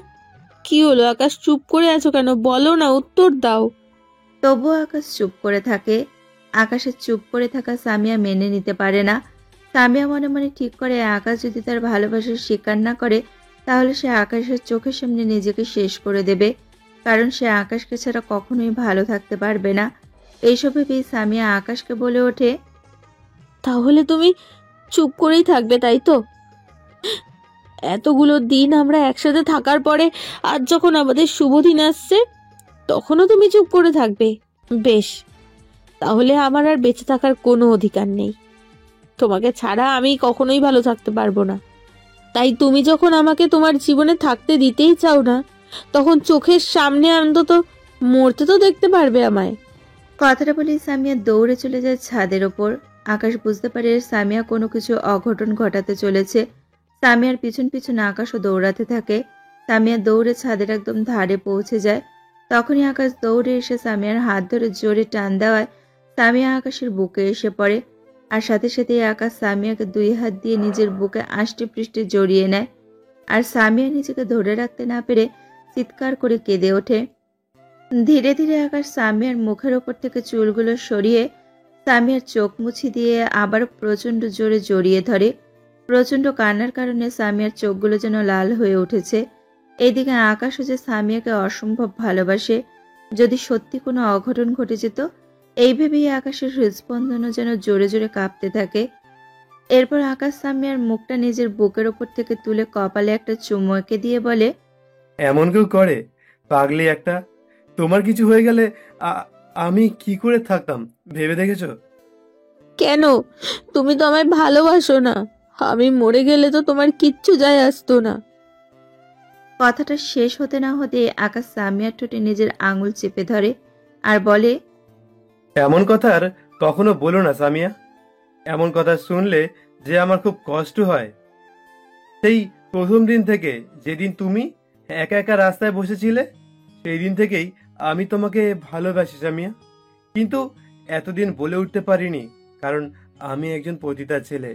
কি হলো আকাশ, চুপ করে আছো কেন? বলো না, উত্তর দাও। তবুও আকাশ চুপ করে থাকে। আকাশের চুপ করে থাকা সামিয়া মেনে নিতে পারে না। সামিয়া মনে মনে ঠিক করে আকাশ যদি তার ভালোবাসার স্বীকার না করে তাহলে সে আকাশের চোখের সামনে নিজেকে শেষ করে দেবে, কারণ সে আকাশকে ছাড়া কখনোই ভালো থাকতে পারবে না। এইসব ভেবেই সামিয়া আকাশকে বলে ওঠে, তাহলে তুমি চুপ করেই থাকবে, তাই তো? এতগুলো দিন আমরা একসাথে থাকার পরে আজ যখন আমাদের শুভ দিন আসছে তখনও তুমি চুপ করে থাকবে? বেশ, তাহলে আমার আর বেঁচে থাকার কোনো অধিকার নেই। তোমাকে ছাড়া আমি কখনোই ভালো থাকতে পারবো না। তাই তুমি যখন আমাকে তোমার জীবনে থাকতে দিতেই চাও না, তখন চোখের সামনে অন্তত মরতে তো দেখতে পারবে আমায়। কথাটা বলে সামিয়া দৌড়ে চলে যায় ছাদের ওপর। আকাশ বুঝতে পারে সামিয়া কোনো কিছু অঘটন ঘটাতে চলেছে। সামিয়ার পিছন পিছন আকাশও দৌড়াতে থাকে। সামিয়া দৌড়ে ছাদের একদম ধারে পৌঁছে যায়। তখনই আকাশ দৌড়ে এসে সামিয়ার হাত ধরে জোরে টান দেওয়ায় সামিয়া আকাশের বুকে এসে পড়ে। আর সাথে সাথে আকাশ সামিয়াকে 2 হাত দিয়ে নিজের বুকে আষ্টে পৃষ্ঠে জড়িয়ে নেয়। আর সামিয়া নিজেকে ধরে রাখতে না পেরে চিৎকার করে কেঁদে ওঠে। ধীরে ধীরে আকাশ সামিয়ার মুখের ওপর থেকে চুলগুলো সরিয়ে সামিয়ার চোখ মুছি দিয়ে আবার প্রচণ্ড জোরে জড়িয়ে ধরে। প্রচণ্ড কান্নার কারণে সামিয়ার চোখগুলো যেন লাল হয়ে উঠেছে। এইদিকে আকাশও যে সামিয়াকে অসম্ভব ভালোবাসে, যদি সত্যি কোনো অঘটন ঘটে যেত, এই ভেবেই আকাশের হৃদস্পন্দনও যেন জোরে জোরে কাঁপতে থাকে। এরপর আকাশ সামিয়ার মুখটা নিজের বুকের ওপর থেকে তুলে কপালে একটা চুমু এঁকে দিয়ে বলে, এমন কেউ করে? পাগলি একটা। তোমার কিছু হয়ে গেলে আমি কি করে থাকতাম ভেবে দেখেছো? কেন? তুমি তো আমায় ভালোবাসো না। আমি মরে গেলে তো তোমার কিচ্ছু যায় আসতো না। কথাটা শেষ হতে না হতে আকাশ সামিয়ার ঠোঁটে নিজের আঙুল চেপে ধরে আর বলে, এমন কথা আর কখনো বলো না সামিয়া। এমন কথা শুনলে যে আমার খুব কষ্ট হয়। সেই প্রথম দিন থেকে, যেদিন তুমি একা একা রাস্তায় বসেছিলে, সেই দিন থেকেই আমি তোমাকে ভালোবাসি সামিয়া। কিন্তু এতদিন বলে উঠতে পারিনি, কারণ আমি একজন পতিতা ছেলে,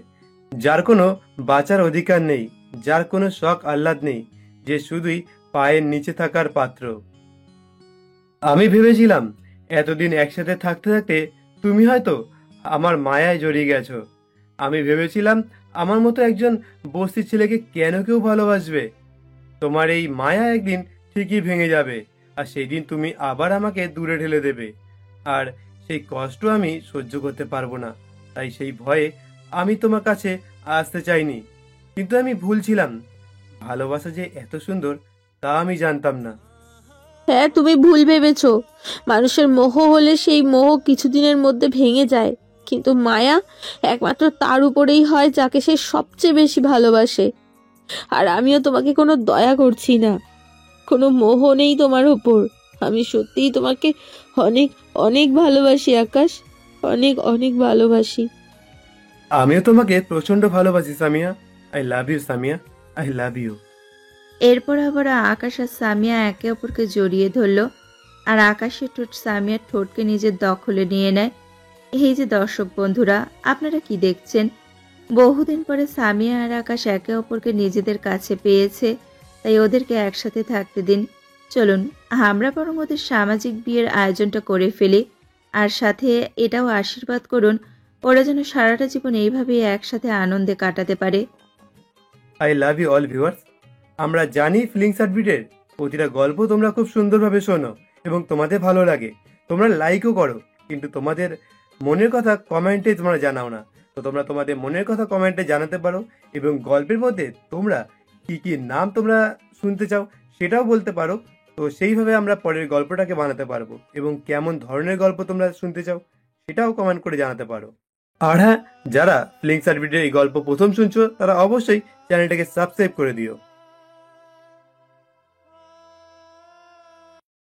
যার কোনো বাঁচার অধিকার নেই, যার কোনো শখ আহ্লাদ নেই, যে শুধুই পায়ের নিচে থাকার পাত্র। আমি ভেবেছিলাম এতদিন একসাথে থাকতে থাকতে তুমি হয়তো আমার মায়ায় জড়িয়ে গেছো। আমি ভেবেছিলাম আমার মতো একজন বস্তির ছেলেকে কেন কেউ ভালোবাসবে। তোমার এই মায়া একদিন ঠিকই ভেঙে যাবে, আর সেই দিন তুমি আবার আমাকে দূরে ঠেলে দেবে, আর সেই কষ্ট আমি সহ্য করতে পারবো না। তাই সেই ভয়ে আমি তোমার কাছে আসতে চাইনি। কিন্তু আমি ভুল ছিলাম। ভালোবাসা যে এত সুন্দর তা আমি জানতাম না। হ্যাঁ, তুমি ভুল ভেবেছো। মানুষের মোহ হলে সেই মোহ কিছুদিনের মধ্যে ভেঙে যায়, কিন্তু মায়া একমাত্র তার উপরেই হয় যাকে সে সবচেয়ে বেশি ভালোবাসে। আর আমিও তোমাকে কোনো দয়া করছি না, কোনো মোহ নেই তোমার ওপর। আমি সত্যিই তোমাকে অনেক অনেক ভালোবাসি আকাশ, অনেক অনেক ভালোবাসি। আমিও তোমাকে প্রচন্ড ভালোবাসি Samia. I love you Samia, I love you. এরপর আবার আকাশ আর সামিয়া একে অপরকে জড়িয়ে ধরল, আর আকাশের ঠোঁট সামিয়ার ঠোঁটকে নিজের দখলে নিয়ে নেয়। এই যে দর্শক বন্ধুরা, আপনারা কি দেখছেন? বহুদিন পরে সামিয়া আর আকাশ একে অপরকে নিজেদের কাছে পেয়েছে, তাই ওদেরকে একসাথে থাকতে দিন। চলুন আমরা বরং ওদের সামাজিক বিয়ের আয়োজনটা করে ফেলি, আর সাথে এটাও আশীর্বাদ করুন ওরা যেন সারাটা জীবন এইভাবেই একসাথে আনন্দে কাটাতে পারে। I love you all viewers. আমরা জানি ফিলিংস সার্টিফিকেটের প্রতিটা গল্প তোমরা খুব সুন্দরভাবে শোনো এবং তোমাদের ভালো লাগে, তোমরা লাইকও করো, কিন্তু তোমাদের মনের কথা কমেন্টে তোমরা জানাও না। তো তোমরা তোমাদের মনের কথা কমেন্টে জানাতে পারো, এবং গল্পের মধ্যে তোমরা কি কি নাম তোমরা শুনতে চাও সেটাও বলতে পারো। তো সেইভাবে আমরা পরের গল্পটাকে বানাতে পারবো, এবং কেমন ধরনের গল্প তোমরা শুনতে চাও সেটাও কমেন্ট করে জানাতে পারো। আর হ্যাঁ, যারা ফিলিংস আর ভিডিওর এই গল্প প্রথম শুনছো তারা অবশ্যই চ্যানেলটাকে সাবস্ক্রাইব করে দিও।